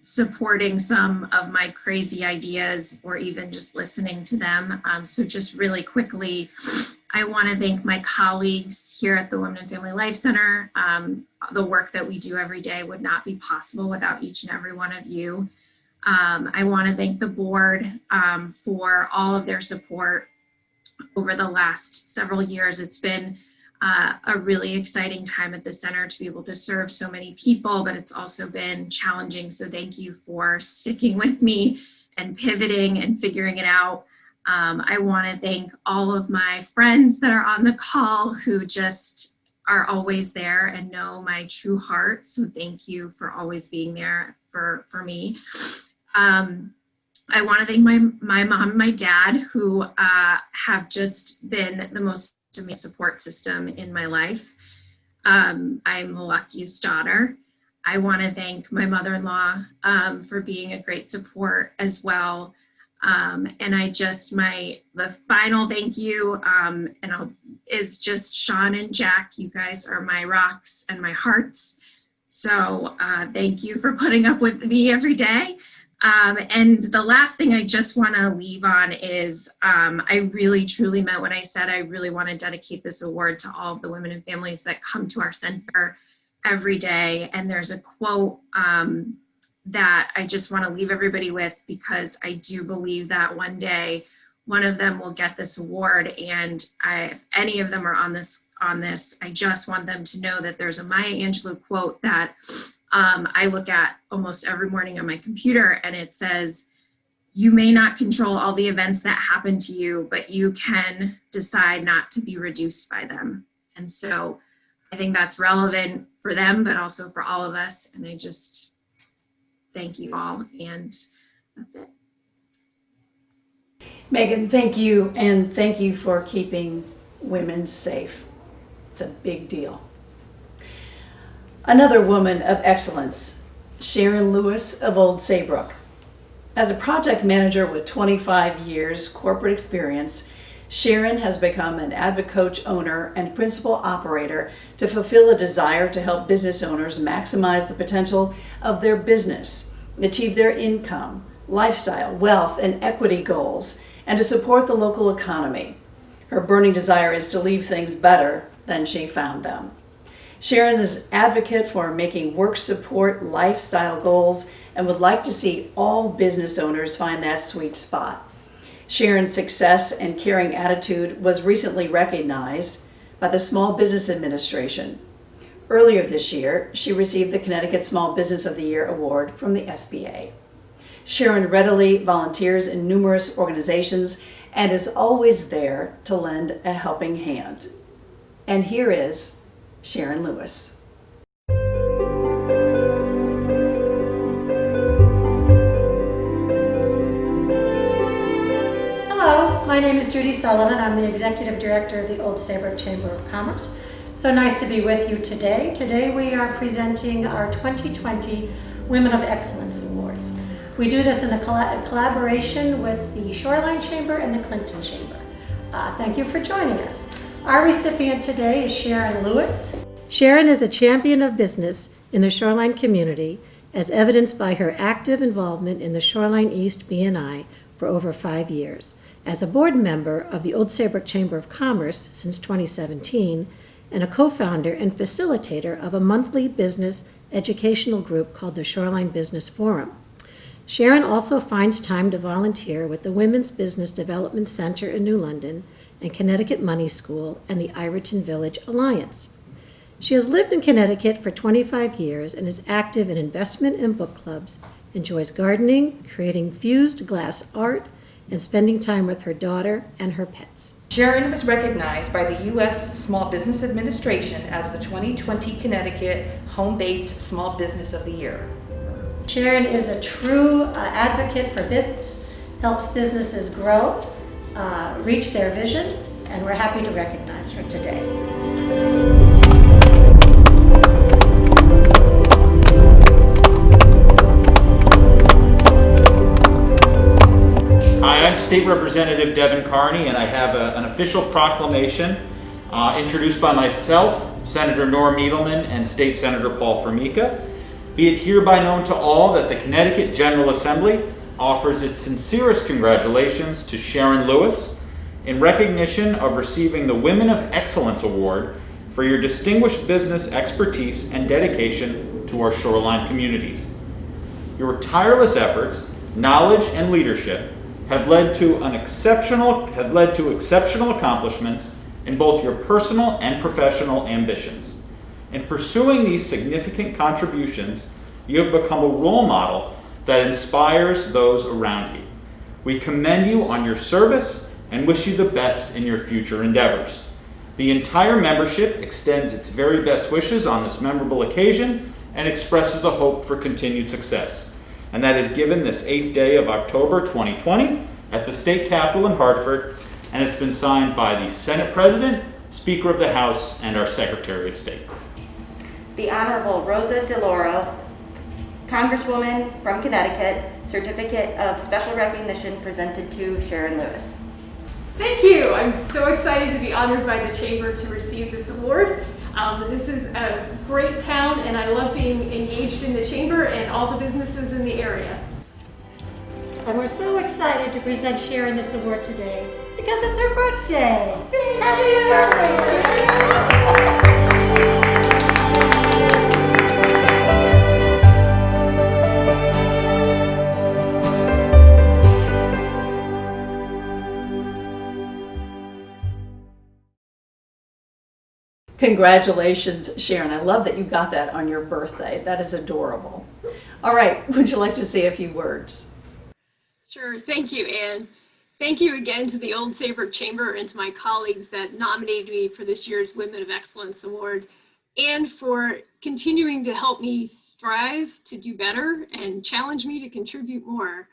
supporting some of my crazy ideas or even just listening to them. So just really quickly, I want to thank my colleagues here at the Women and Family Life Center. The work that we do every day would not be possible without each and every one of you. I want to thank the board for all of their support over the last several years. It's been a really exciting time at the center to be able to serve so many people, but it's also been challenging. So thank you for sticking with me and pivoting and figuring it out. I want to thank all of my friends that are on the call who just are always there and know my true heart. So thank you for always being there for me. I want to thank my mom and my dad who have just been the most amazing support system in my life. I'm the luckiest daughter. I want to thank my mother-in-law for being a great support as well. And the final thank you is just Sean and Jack. You guys are my rocks and my hearts. So thank you for putting up with me every day. And the last thing I just want to leave on is I really truly meant when I said I really want to dedicate this award to all of the women and families that come to our center every day. And there's a quote that I just want to leave everybody with, because I do believe that one day one of them will get this award. And if any of them are on this, I just want them to know that there's a Maya Angelou quote that I look at almost every morning on my computer, and it says, "You may not control all the events that happen to you, but you can decide not to be reduced by them." And so I think that's relevant for them, but also for all of us. And I just thank you all, and that's it. Megan, thank you, and thank you for keeping women safe. It's a big deal. Another woman of excellence, Sharon Lewis of Old Saybrook. As a project manager with 25 years corporate experience, Sharon has become an AdvoCoach owner and principal operator to fulfill a desire to help business owners maximize the potential of their business, achieve their income, lifestyle, wealth, and equity goals, and to support the local economy. Her burning desire is to leave things better than she found them. Sharon is an advocate for making work support lifestyle goals and would like to see all business owners find that sweet spot. Sharon's success and caring attitude was recently recognized by the Small Business Administration. Earlier this year, she received the Connecticut Small Business of the Year Award from the SBA. Sharon readily volunteers in numerous organizations and is always there to lend a helping hand. And here is Sharon Lewis. Hello, my name is Judy Sullivan. I'm the Executive Director of the Old Saybrook Chamber of Commerce. So nice to be with you today. Today we are presenting our 2020 Women of Excellence Awards. We do this in a collaboration with the Shoreline Chamber and the Clinton Chamber. Thank you for joining us. Our recipient today is Sharon Lewis. Sharon is a champion of business in the Shoreline community, as evidenced by her active involvement in the Shoreline East BNI for over 5 years, as a board member of the Old Saybrook Chamber of Commerce since 2017, and a co-founder and facilitator of a monthly business educational group called the Shoreline Business Forum. Sharon also finds time to volunteer with the Women's Business Development Center in New London and Connecticut Money School and the Ireton Village Alliance. She has lived in Connecticut for 25 years and is active in investment and book clubs, enjoys gardening, creating fused glass art, and spending time with her daughter and her pets. Sharon was recognized by the U.S. Small Business Administration as the 2020 Connecticut Home-Based Small Business of the Year. Sharon is a true advocate for business, helps businesses grow, reach their vision, and we're happy to recognize her today. Hi, I'm State Representative Devin Carney, and I have an official proclamation introduced by myself, Senator Norm Edelman, and State Senator Paul Formica. Be it hereby known to all that the Connecticut General Assembly offers its sincerest congratulations to Sharon Lewis in recognition of receiving the Women of Excellence Award for your distinguished business expertise and dedication to our shoreline communities. Your tireless efforts, knowledge, and leadership have led to exceptional accomplishments in both your personal and professional ambitions. In pursuing these significant contributions, you have become a role model that inspires those around you. We commend you on your service and wish you the best in your future endeavors. The entire membership extends its very best wishes on this memorable occasion and expresses the hope for continued success. And that is given this 8th day of October 2020 at the State Capitol in Hartford, and it's been signed by the Senate President, Speaker of the House, and our Secretary of State. The Honorable Rosa DeLauro, Congresswoman from Connecticut, Certificate of Special Recognition presented to Sharon Lewis. Thank you. I'm so excited to be honored by the Chamber to receive this award. This is a great town, and I love being engaged in the Chamber and all the businesses in the area. And we're so excited to present Sharon this award today because it's her birthday. Happy birthday, Sharon! Congratulations, Sharon. I love that you got that on your birthday. That is adorable. All right, would you like to say a few words? Sure. Thank you, Anne. Thank you again to the Old Saybrook Chamber and to my colleagues that nominated me for this year's Women of Excellence Award, and for continuing to help me strive to do better and challenge me to contribute more.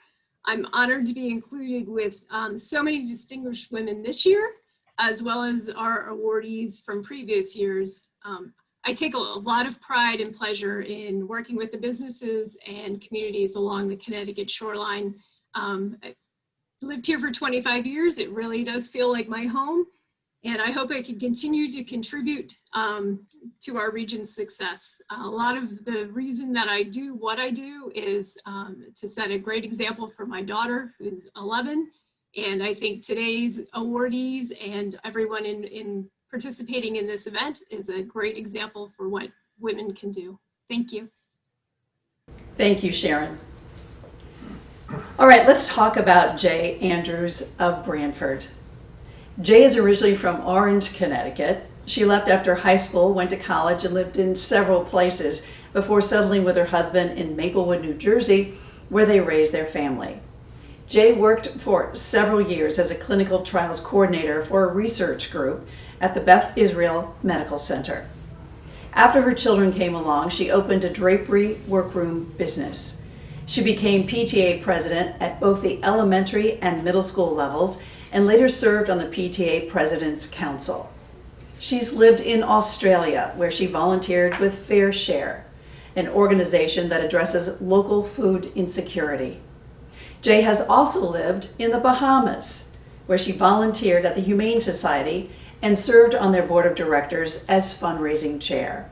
I'm honored to be included with so many distinguished women this year, as well as our awardees from previous years. I take a lot of pride and pleasure in working with the businesses and communities along the Connecticut shoreline. I lived here for 25 years. It really does feel like my home, and I hope I can continue to contribute to our region's success. A lot of the reason that I do what I do is to set a great example for my daughter, who's 11. And I think today's awardees and everyone in participating in this event is a great example for what women can do. Thank you. Thank you, Sharon. All right, let's talk about Jay Andrews of Branford. Jay is originally from Orange, Connecticut. She left after high school, went to college, and lived in several places before settling with her husband in Maplewood, New Jersey, where they raised their family. Jay worked for several years as a clinical trials coordinator for a research group at the Beth Israel Medical Center. After her children came along, she opened a drapery workroom business. She became PTA president at both the elementary and middle school levels, and later served on the PTA President's Council. She's lived in Australia, where she volunteered with Fair Share, an organization that addresses local food insecurity. Jay has also lived in the Bahamas, where she volunteered at the Humane Society and served on their board of directors as fundraising chair.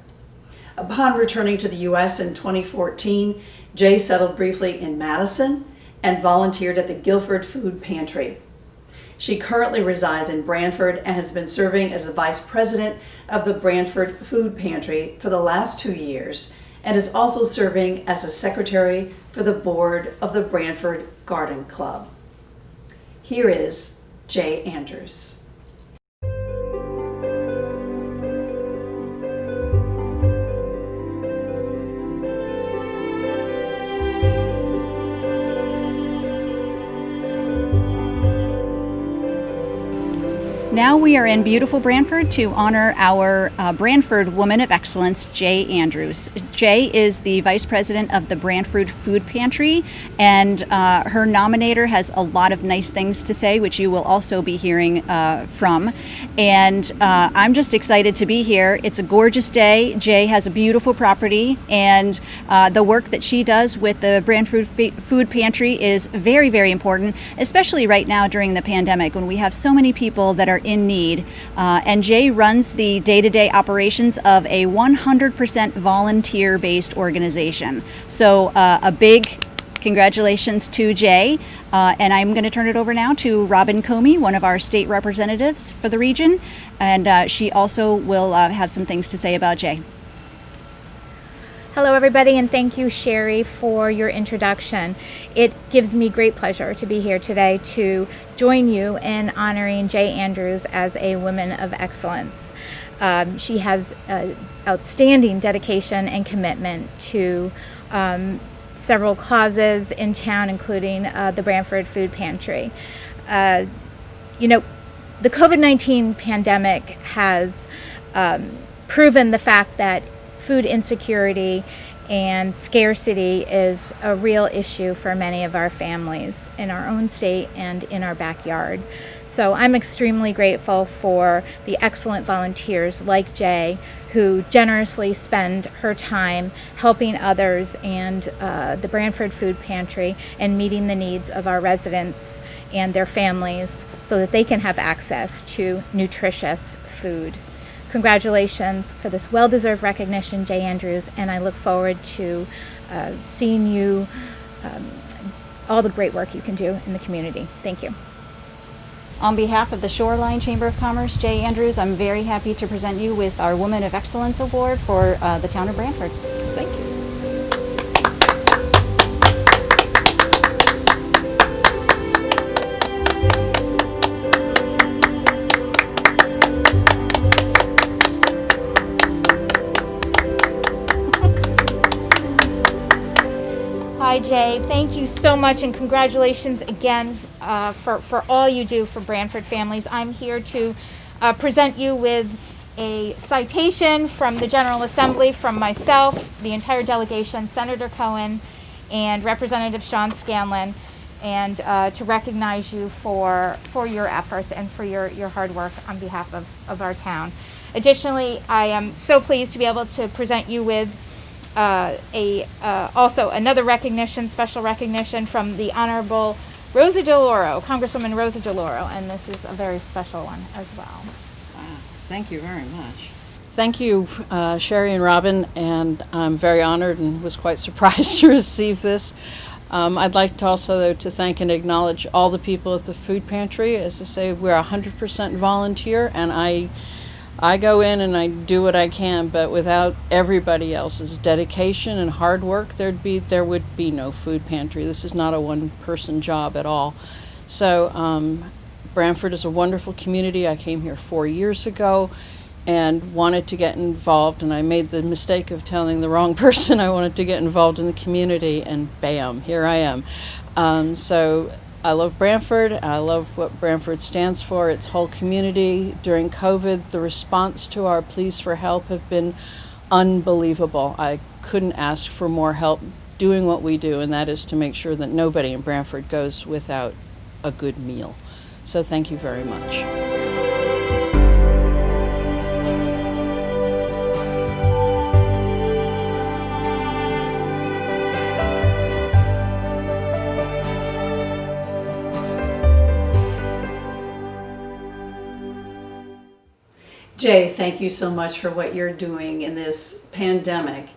Upon returning to the U.S. in 2014, Jay settled briefly in Madison and volunteered at the Guilford Food Pantry. She currently resides in Branford and has been serving as the vice president of the Branford Food Pantry for the last 2 years, and is also serving as a secretary for the board of the Branford Garden Club. Here is Jay Andrews. Now we are in beautiful Branford to honor our Branford Woman of Excellence, Jay Andrews. Jay is the vice president of the Branford Food Pantry, and her nominator has a lot of nice things to say, which you will also be hearing from. And I'm just excited to be here. It's a gorgeous day. Jay has a beautiful property, and the work that she does with the Branford Food Pantry is very, very important, especially right now during the pandemic when we have so many people that are in need. And Jay runs the day-to-day operations of a 100% volunteer-based organization. So a big Congratulations to Jay. And I'm going to turn it over now to Robin Comey, one of our state representatives for the region. And she also will have some things to say about Jay. Hello, everybody, and thank you, Sherry, for your introduction. It gives me great pleasure to be here today to join you in honoring Jay Andrews as a Woman of Excellence. She has outstanding dedication and commitment to several causes in town, including the Branford Food Pantry. You know, the COVID-19 pandemic has proven the fact that food insecurity and scarcity is a real issue for many of our families in our own state and in our backyard. So I'm extremely grateful for the excellent volunteers like Jay who generously spend her time helping others and the Branford Food Pantry and meeting the needs of our residents and their families so that they can have access to nutritious food. Congratulations for this well-deserved recognition, Jay Andrews, and I look forward to seeing you, all the great work you can do in the community. Thank you. On behalf of the Shoreline Chamber of Commerce, Jay Andrews, I'm very happy to present you with our Woman of Excellence Award for the town of Branford. Thank you. Hi, Jay. Thank you so much, and congratulations again for all you do for Branford families. I'm here to present you with a citation from the General Assembly from myself, the entire delegation, Senator Cohen, and Representative Sean Scanlon, and to recognize you for your efforts and for your hard work on behalf of our town. Additionally, I am so pleased to be able to present you with also another recognition, special recognition from the Honorable Rosa DeLauro, Congresswoman Rosa DeLauro, and this is a very special one as well. Wow, thank you very much. Thank you, Sherry and Robin, and I'm very honored and was quite surprised to receive this. I'd like to also, though, to thank and acknowledge all the people at the food pantry. As I say, we're 100% volunteer, and I go in and I do what I can, but without everybody else's dedication and hard work, there would be no food pantry. This is not a one-person job at all. So Branford is a wonderful community. I came here 4 years ago and wanted to get involved, and I made the mistake of telling the wrong person I wanted to get involved in the community, and bam, here I am. So I love Branford. I love what Branford stands for, its whole community. During COVID, the response to our pleas for help have been unbelievable. I couldn't ask for more help doing what we do, and that is to make sure that nobody in Branford goes without a good meal. So thank you very much. Jay, thank you so much for what you're doing in this pandemic.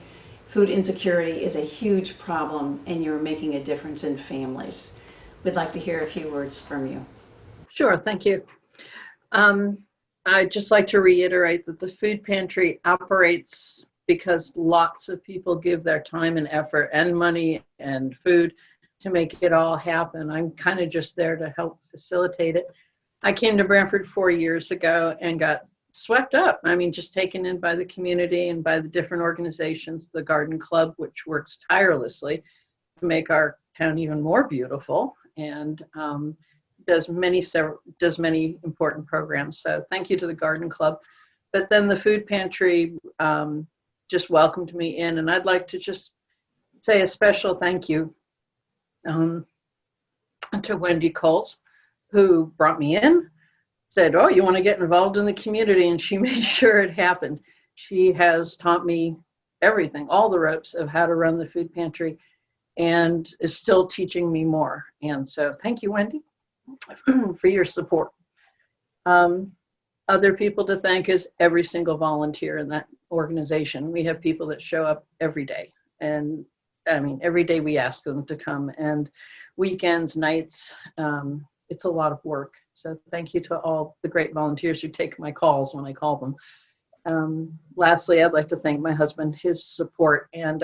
Food insecurity is a huge problem, and you're making a difference in families. We'd like to hear a few words from you. Sure, thank you. I'd just like to reiterate that the food pantry operates because lots of people give their time and effort and money and food to make it all happen. I'm kind of just there to help facilitate it. I came to Branford 4 years ago and got swept up. I mean, just taken in by the community and by the different organizations, the Garden Club, which works tirelessly to make our town even more beautiful, and does many important programs. So thank you to the Garden Club. But then the food pantry just welcomed me in, and I'd like to just say a special thank you to Wendy Coles, who brought me in, said, oh, you want to get involved in the community, and she made sure it happened. She has taught me everything, all the ropes of how to run the food pantry, and is still teaching me more. And so thank you, Wendy, for your support. Other people to thank is every single volunteer in that organization. We have people that show up every day, and I mean, every day we ask them to come, and weekends, nights, it's a lot of work. So thank you to all the great volunteers who take my calls when I call them. Lastly, I'd like to thank my husband. His support, and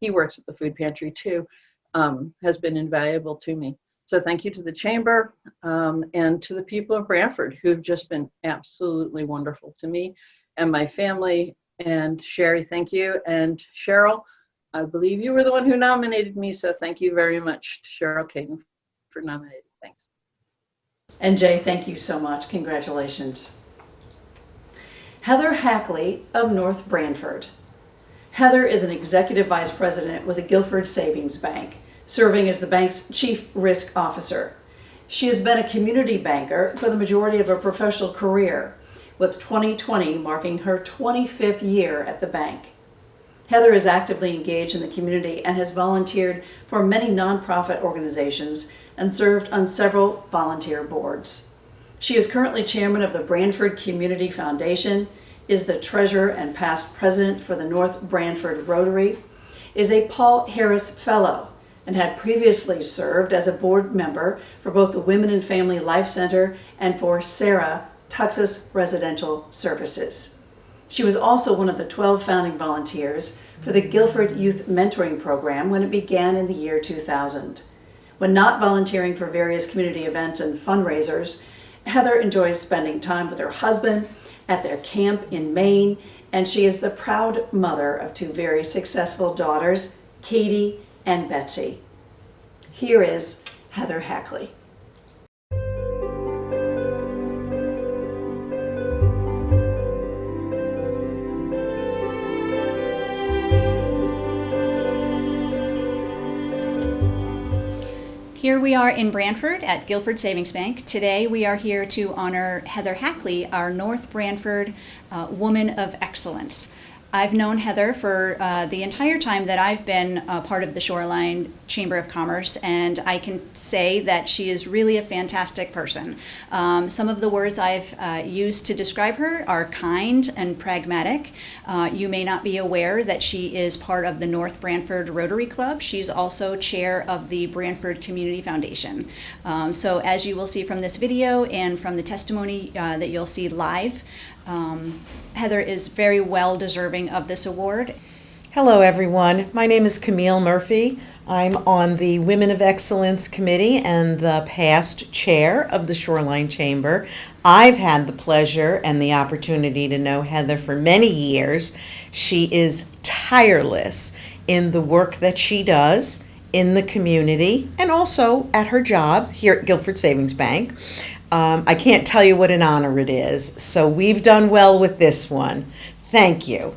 he works at the food pantry too, has been invaluable to me. So thank you to the Chamber and to the people of Brantford who've just been absolutely wonderful to me and my family. And Sherry, thank you. And Cheryl, I believe you were the one who nominated me, so thank you very much to Cheryl Caden for nominating. Thanks. And Jay, thank you so much. Congratulations. Heather Hackley of North Brantford. Heather is an executive vice president with the Guilford Savings Bank, serving as the bank's chief risk officer. She has been a community banker for the majority of her professional career, with 2020 marking her 25th year at the bank. Heather is actively engaged in the community and has volunteered for many nonprofit organizations and served on several volunteer boards. She is currently chairman of the Brantford Community Foundation, is the treasurer and past president for the North Brantford Rotary, is a Paul Harris Fellow, and had previously served as a board member for both the Women and Family Life Center and for Sarah Tuxas Residential Services. She was also one of the 12 founding volunteers for the Guilford Youth Mentoring Program when it began in the year 2000. When not volunteering for various community events and fundraisers, Heather enjoys spending time with her husband at their camp in Maine, and she is the proud mother of two very successful daughters, Katie and Betsy. Here is Heather Hackley. Here we are in Brantford at Guilford Savings Bank. Today we are here to honor Heather Hackley, our North Brantford Woman of Excellence. I've known Heather for the entire time that I've been part of the Shoreline Chamber of Commerce, and I can say that she is really a fantastic person. Some of the words I've used to describe her are kind and pragmatic. You may not be aware that she is part of the North Brantford Rotary Club. She's also chair of the Brantford Community Foundation. So as you will see from this video and from the testimony that you'll see live, Heather is very well deserving of this award. Hello, everyone. My name is Camille Murphy. I'm on the Women of Excellence Committee and the past chair of the Shoreline Chamber. I've had the pleasure and the opportunity to know Heather for many years. She is tireless in the work that she does in the community and also at her job here at Guilford Savings Bank. I can't tell you what an honor it is, so we've done well with this one. Thank you.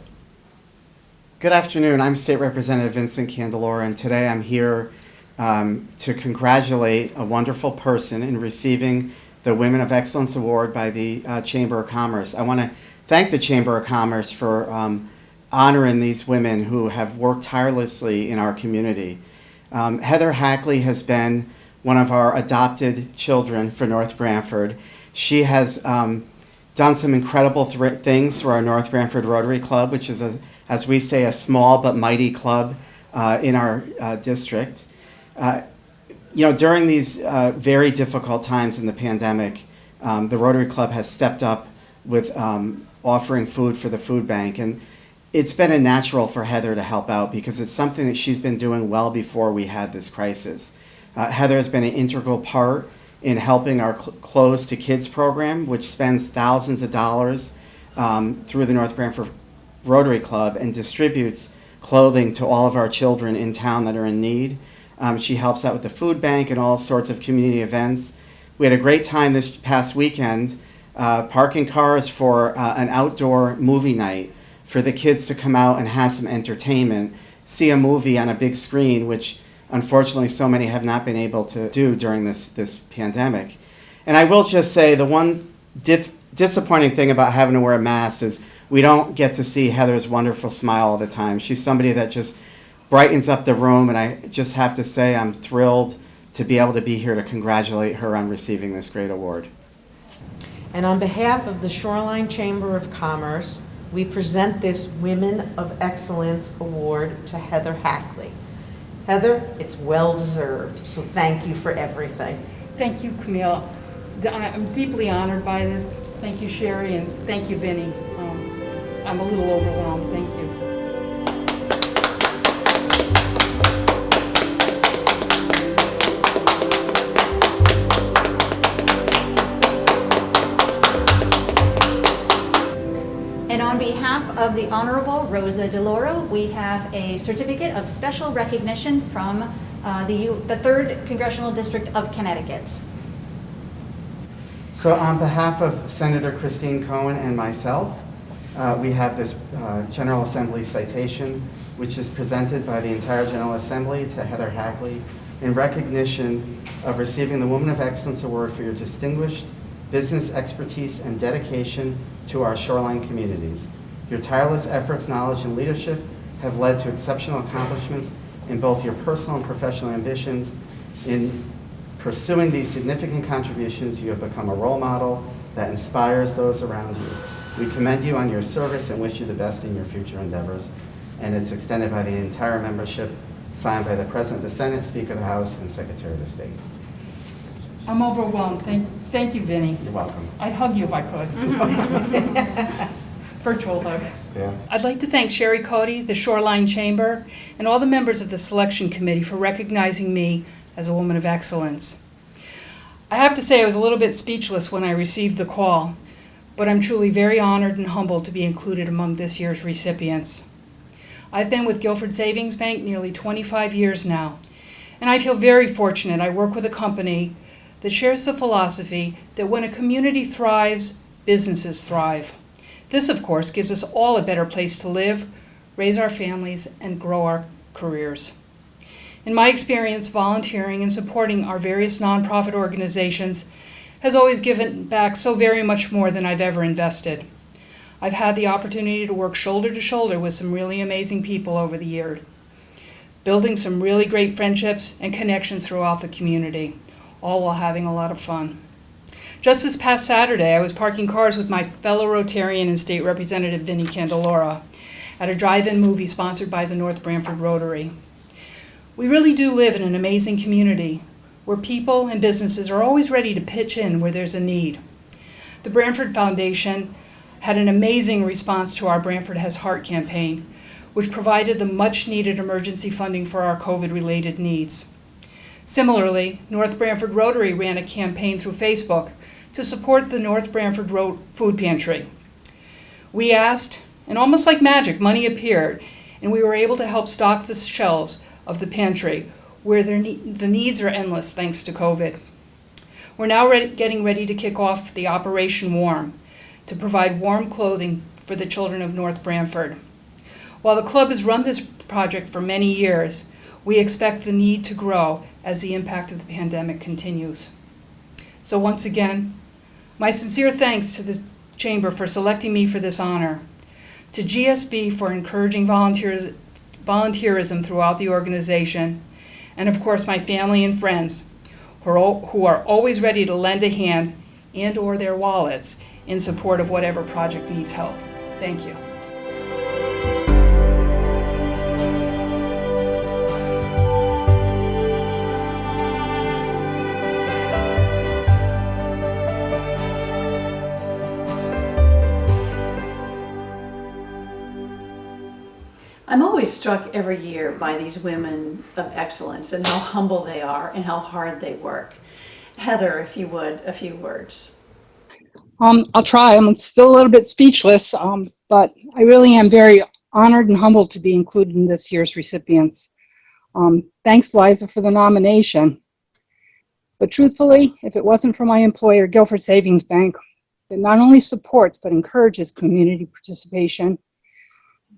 Good afternoon. I'm State Representative Vincent Candelora, and today I'm here to congratulate a wonderful person in receiving the Women of Excellence Award by the Chamber of Commerce. I want to thank the Chamber of Commerce for honoring these women who have worked tirelessly in our community. Heather Hackley has been one of our adopted children for North Brantford. She has done some incredible things through our North Brantford Rotary Club, which is, as we say, a small but mighty club in our district. During these very difficult times in the pandemic, the Rotary Club has stepped up with offering food for the food bank. And it's been a natural for Heather to help out because it's something that she's been doing well before we had this crisis. Heather has been an integral part in helping our Clothes to Kids program, which spends thousands of dollars through the North Brantford Rotary Club and distributes clothing to all of our children in town that are in need. She helps out with the food bank and all sorts of community events. We had a great time this past weekend parking cars for an outdoor movie night for the kids to come out and have some entertainment, see a movie on a big screen, which unfortunately so many have not been able to do during this pandemic. And I will just say the one disappointing thing about having to wear a mask is we don't get to see Heather's wonderful smile all the time. She's somebody that just brightens up the room, and I just have to say I'm thrilled to be able to be here to congratulate her on receiving this great award. And on behalf of the Shoreline Chamber of Commerce, we present this Women of Excellence Award to Heather Hackley. Heather, it's well deserved, so thank you for everything. Thank you, Camille. I'm deeply honored by this. Thank you, Sherry, and thank you, Vinny. I'm a little overwhelmed. Thank you. And on behalf of the Honorable Rosa DeLauro, we have a certificate of special recognition from the 3rd Congressional District of Connecticut. So on behalf of Senator Christine Cohen and myself, we have this General Assembly citation, which is presented by the entire General Assembly to Heather Hackley in recognition of receiving the Woman of Excellence Award for your distinguished business expertise and dedication to our shoreline communities. Your tireless efforts, knowledge, and leadership have led to exceptional accomplishments in both your personal and professional ambitions. In pursuing these significant contributions, you have become a role model that inspires those around you. We commend you on your service and wish you the best in your future endeavors. And it's extended by the entire membership, signed by the President of the Senate, Speaker of the House, and Secretary of the State. I'm overwhelmed. Thank you, Vinny. You're welcome. I'd hug you if I could. Virtual hug. Yeah. I'd like to thank Sherry Cody, the Shoreline Chamber, and all the members of the selection committee for recognizing me as a woman of excellence. I have to say I was a little bit speechless when I received the call, but I'm truly very honored and humbled to be included among this year's recipients. I've been with Guilford Savings Bank nearly 25 years now, and I feel very fortunate I work with a company that shares the philosophy that when a community thrives, businesses thrive. This, of course, gives us all a better place to live, raise our families, and grow our careers. In my experience, volunteering and supporting our various nonprofit organizations has always given back so very much more than I've ever invested. I've had the opportunity to work shoulder to shoulder with some really amazing people over the years, building some really great friendships and connections throughout the community, all while having a lot of fun. Just this past Saturday, I was parking cars with my fellow Rotarian and State Representative Vinnie Candelora at a drive-in movie sponsored by the North Branford Rotary. We really do live in an amazing community where people and businesses are always ready to pitch in where there's a need. The Branford Foundation had an amazing response to our Branford Has Heart campaign, which provided the much-needed emergency funding for our COVID-related needs. Similarly, North Branford Rotary ran a campaign through Facebook to support the North Branford Food Pantry. We asked, and almost like magic, money appeared, and we were able to help stock the shelves of the pantry, where the needs are endless thanks to COVID. We're now getting ready to kick off the Operation Warm to provide warm clothing for the children of North Branford. While the club has run this project for many years, we expect the need to grow as the impact of the pandemic continues. So once again, my sincere thanks to the Chamber for selecting me for this honor, to GSB for encouraging volunteerism throughout the organization, and of course my family and friends who are always ready to lend a hand and or their wallets in support of whatever project needs help. Thank you. I'm always struck every year by these women of excellence and how humble they are and how hard they work. Heather, if you would, a few words. I'll try. I'm still a little bit speechless, but I really am very honored and humbled to be included in this year's recipients. Thanks, Liza, for the nomination. But truthfully, if it wasn't for my employer, Guilford Savings Bank, that not only supports but encourages community participation,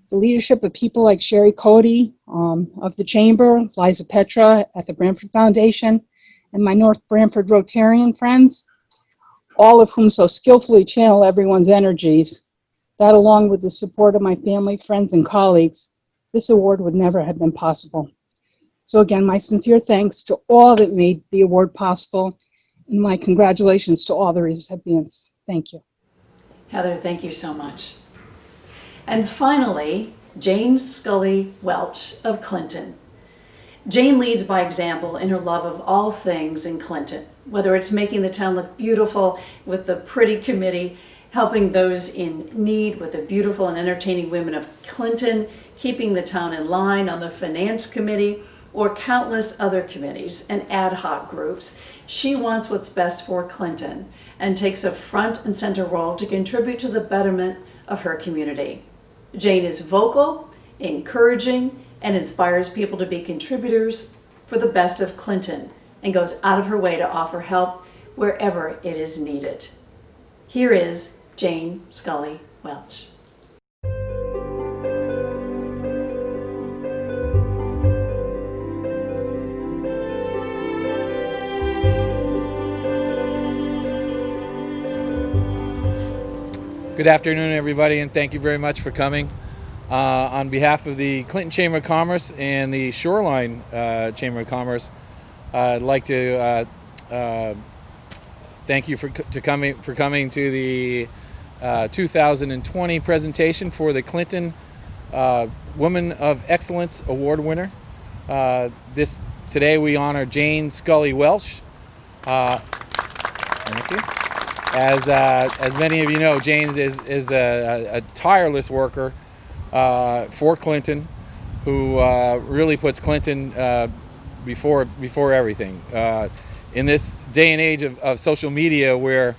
the leadership of people like Sherry Cody of the Chamber, Liza Petra at the Branford Foundation, and my North Branford Rotarian friends, all of whom so skillfully channel everyone's energies, that along with the support of my family, friends, and colleagues, this award would never have been possible. So again, my sincere thanks to all that made the award possible, and my congratulations to all the recipients. Thank you. Heather, thank you so much. And finally, Jane Scully Welch of Clinton. Jane leads by example in her love of all things in Clinton, whether it's making the town look beautiful with the pretty committee, helping those in need with the beautiful and entertaining women of Clinton, keeping the town in line on the finance committee, or countless other committees and ad hoc groups. She wants what's best for Clinton and takes a front and center role to contribute to the betterment of her community. Jane is vocal, encouraging, and inspires people to be contributors for the best of Clinton and goes out of her way to offer help wherever it is needed. Here is Jane Scully Welch. Good afternoon, everybody, and thank you very much for coming. On behalf of the Clinton Chamber of Commerce and the Shoreline Chamber of Commerce, I'd like to thank you for coming to the 2020 presentation for the Clinton Women of Excellence Award winner. Today we honor Jane Scully Welch. Thank you. As many of you know, Jane is a tireless worker for Clinton, who really puts Clinton before everything. In this day and age of social media, where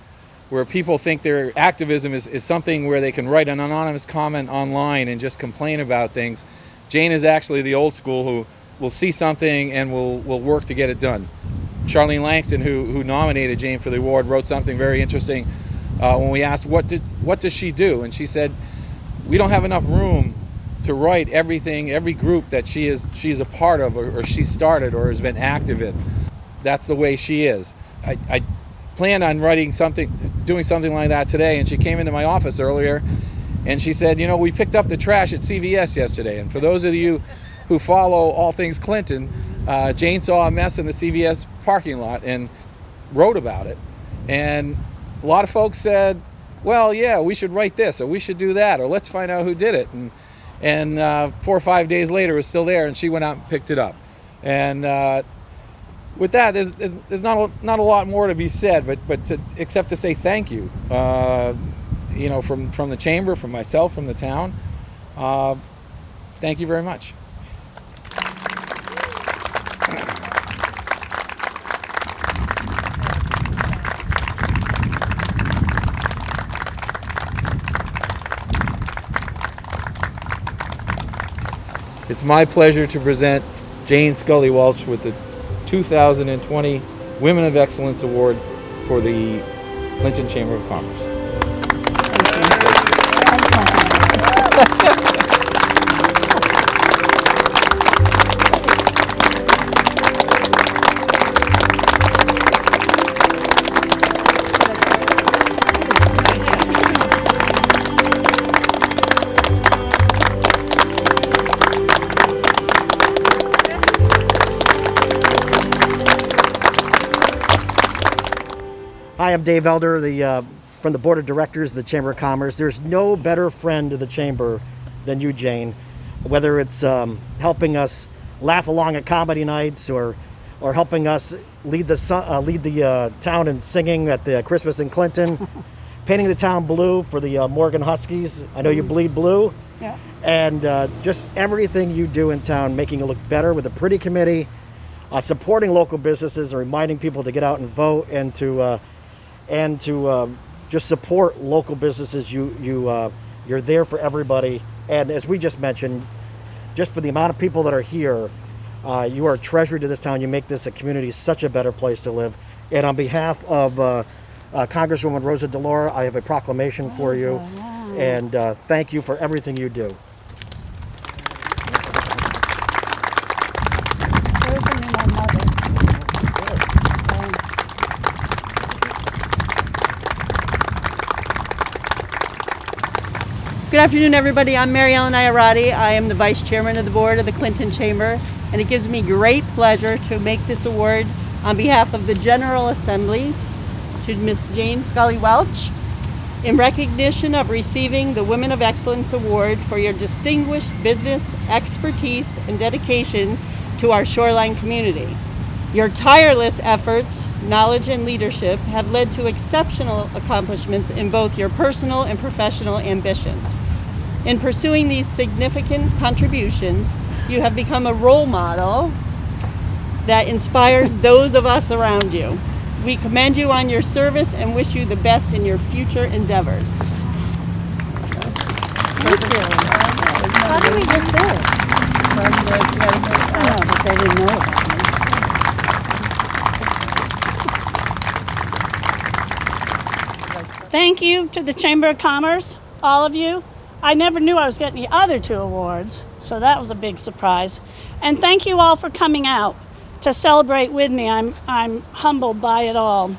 people think their activism is something where they can write an anonymous comment online and just complain about things, Jane is actually the old school who will see something and will work to get it done. Charlene Langston, who nominated Jane for the award, wrote something very interesting when we asked what does she do, and she said, we don't have enough room to write every group that she's a part of or she started or has been active in. That's the way she is. I planned on doing something like that today, and she came into my office earlier and she said, you know, we picked up the trash at CVS yesterday, and for those of you who follow all things Clinton, Jane saw a mess in the CVS parking lot and wrote about it. And a lot of folks said, well, yeah, we should write this, or we should do that, or let's find out who did it. And 4 or 5 days later, it was still there, and she went out and picked it up. And with that, there's not a lot more to be said, except to say thank you. You know, from the chamber, from myself, from the town. Thank you very much. It's my pleasure to present Jane Scully Welch with the 2020 Women of Excellence Award for the Clinton Chamber of Commerce. Hi, I'm Dave Elder, from the Board of Directors of the Chamber of Commerce. There's no better friend to the Chamber than you, Jane. Whether it's helping us laugh along at comedy nights or helping us lead the town in singing at the Christmas in Clinton, painting the town blue for the Morgan Huskies. I know you bleed blue. Yeah. And just everything you do in town, making it look better with the pretty committee, supporting local businesses and reminding people to get out and vote and to just support local businesses. You're there for everybody, and as we just mentioned, just for the amount of people that are here, you are a treasure to this town. You make this a community such a better place to live. And on behalf of Congresswoman Rosa DeLauro, I have a proclamation for you, and thank you for everything you do. Good afternoon, everybody. I'm Mary Ellen Iarati. I am the Vice Chairman of the Board of the Clinton Chamber, and it gives me great pleasure to make this award on behalf of the General Assembly to Ms. Jane Scully Welch in recognition of receiving the Women of Excellence Award for your distinguished business expertise and dedication to to our shoreline community. Your tireless efforts, knowledge, and leadership have led to exceptional accomplishments in both your personal and professional ambitions. In pursuing these significant contributions, you have become a role model that inspires those of us around you. We commend you on your service and wish you the best in your future endeavors. Thank you. How did we get this? But they didn't know about me. Thank you to the Chamber of Commerce, all of you. I never knew I was getting the other 2 awards, so that was a big surprise. And thank you all for coming out to celebrate with me. I'm humbled by it all.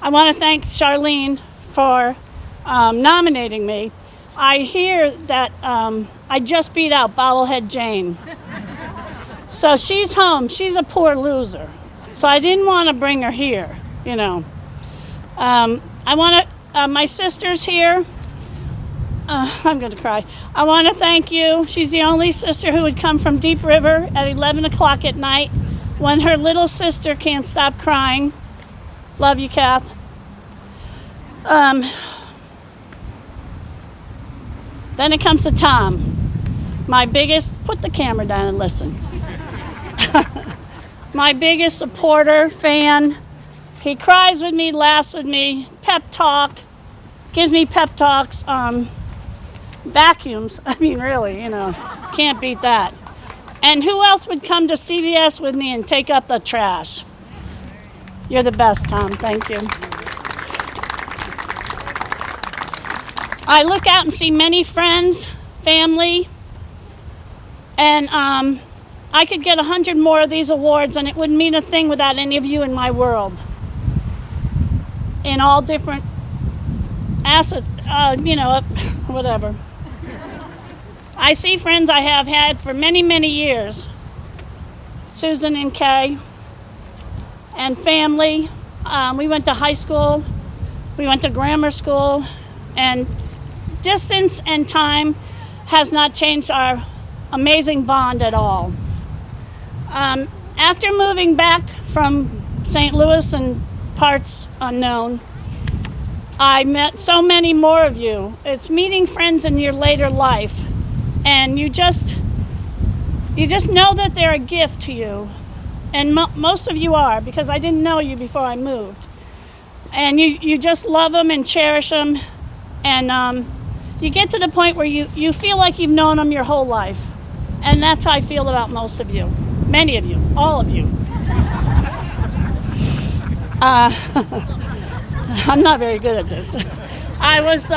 I want to thank Charlene for nominating me. I hear that I just beat out Bobblehead Jane. So she's home. She's a poor loser. So I didn't want to bring her here, you know. I want to, my sister's here. I'm going to cry. I want to thank you. She's the only sister who would come from Deep River at 11 o'clock at night when her little sister can't stop crying. Love you, Kath. Then it comes to Tom, my biggest, put the camera down and listen. My biggest supporter, fan. He cries with me, laughs with me, pep talk, gives me pep talks, vacuums. I mean, really, you know, can't beat that. And who else would come to CVS with me and take up the trash? You're the best, Tom. Thank you. I look out and see many friends, family, and I could get 100 more of these awards and it wouldn't mean a thing without any of you in my world. In all different assets, you know, whatever. I see friends I have had for many, many years. Susan and Kay, and family. We went to high school, we went to grammar school, and distance and time has not changed our amazing bond at all. After moving back from St. Louis and parts unknown, I met so many more of you. It's meeting friends in your later life, and you just know that they're a gift to you, and most of you are, because I didn't know you before I moved. And you just love them and cherish them, and you get to the point where you feel like you've known them your whole life, and that's how I feel about most of you, many of you, all of you. I'm not very good at this. I was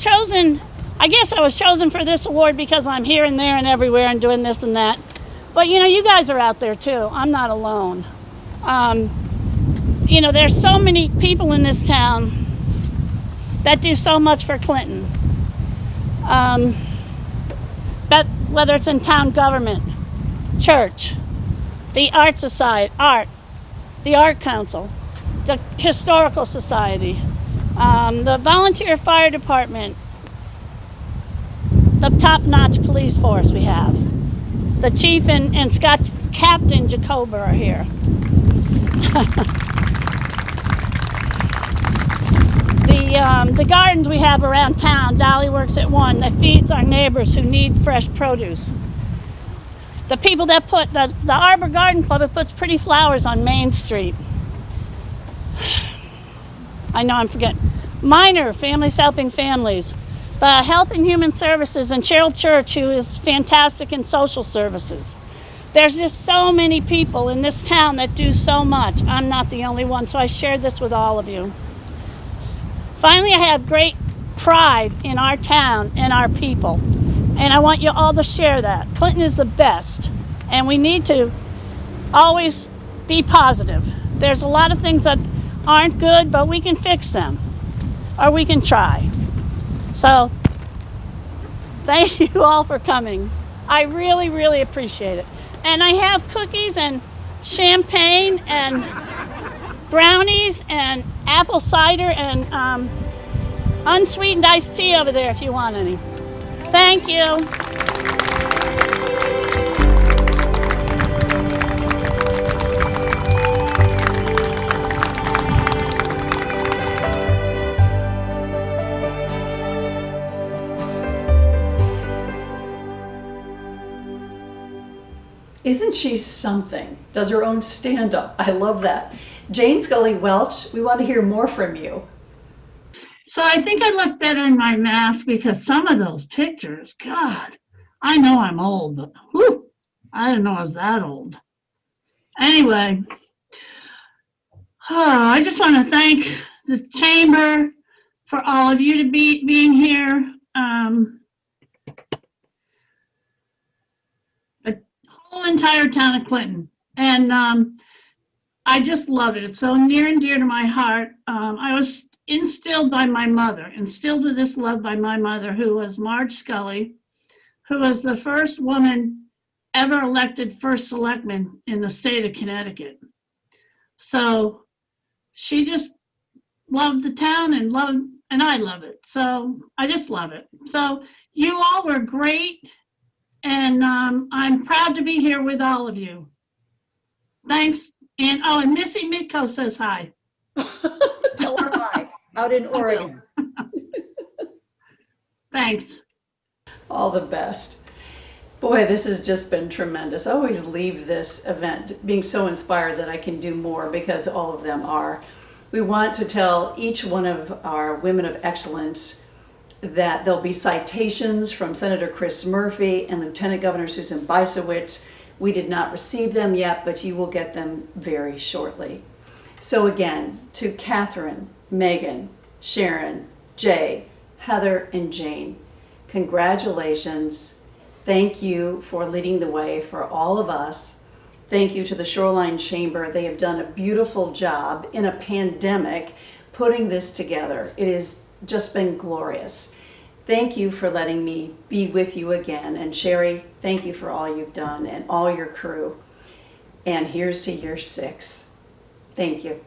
chosen, I guess I was chosen for this award because I'm here and there and everywhere and doing this and that. But you know, you guys are out there too. I'm not alone. You know, there's so many people in this town that do so much for Clinton. But whether it's in town government, church, the Art Society, the Art Council, the Historical Society, the Volunteer Fire Department, the top-notch police force we have. The Chief and Scott Captain Jacoba are here. The gardens we have around town, Dolly works at one, that feeds our neighbors who need fresh produce. The people that put, the Arbor Garden Club that puts pretty flowers on Main Street. I know I'm forgetting. Minor, Families Helping Families. The Health and Human Services and Cheryl Church, who is fantastic in social services. There's just so many people in this town that do so much. I'm not the only one, so I shared this with all of you. Finally, I have great pride in our town and our people, and I want you all to share that. Clinton is the best, and we need to always be positive. There's a lot of things that aren't good, but we can fix them, or we can try. So, thank you all for coming. I really, really appreciate it. And I have cookies and champagne and brownies and apple cider and unsweetened iced tea over there if you want any. Thank you. Isn't she something? Does her own stand-up. I love that. Jane Scully Welch, we want to hear more from you. So I think I look better in my mask because some of those pictures, God, I know I'm old, but whew, I didn't know I was that old. Anyway, I just want to thank the chamber for all of you to being here. The whole entire town of Clinton. And I just love it. It's so near and dear to my heart. I was instilled to this love by my mother, who was Marge Scully, who was the first woman ever elected first selectman in the state of Connecticut. So she just loved the town and I love it. So I just love it. So you all were great, and I'm proud to be here with all of you. Thanks. And Missy Mitko says hi. Tell her hi, out in Oregon. Thanks. All the best. Boy, this has just been tremendous. I always leave this event being so inspired that I can do more, because all of them are. We want to tell each one of our women of excellence that there'll be citations from Senator Chris Murphy and Lieutenant Governor Susan Bysiewicz. We did not receive them yet, but you will get them very shortly. So again, to Catherine, Megan, Sharon, Jay, Heather, and Jane, congratulations. Thank you for leading the way for all of us. Thank you to the Shoreline Chamber. They have done a beautiful job in a pandemic putting this together. It has just been glorious. Thank you for letting me be with you again. And Sherry, thank you for all you've done and all your crew. And here's to year 6. Thank you.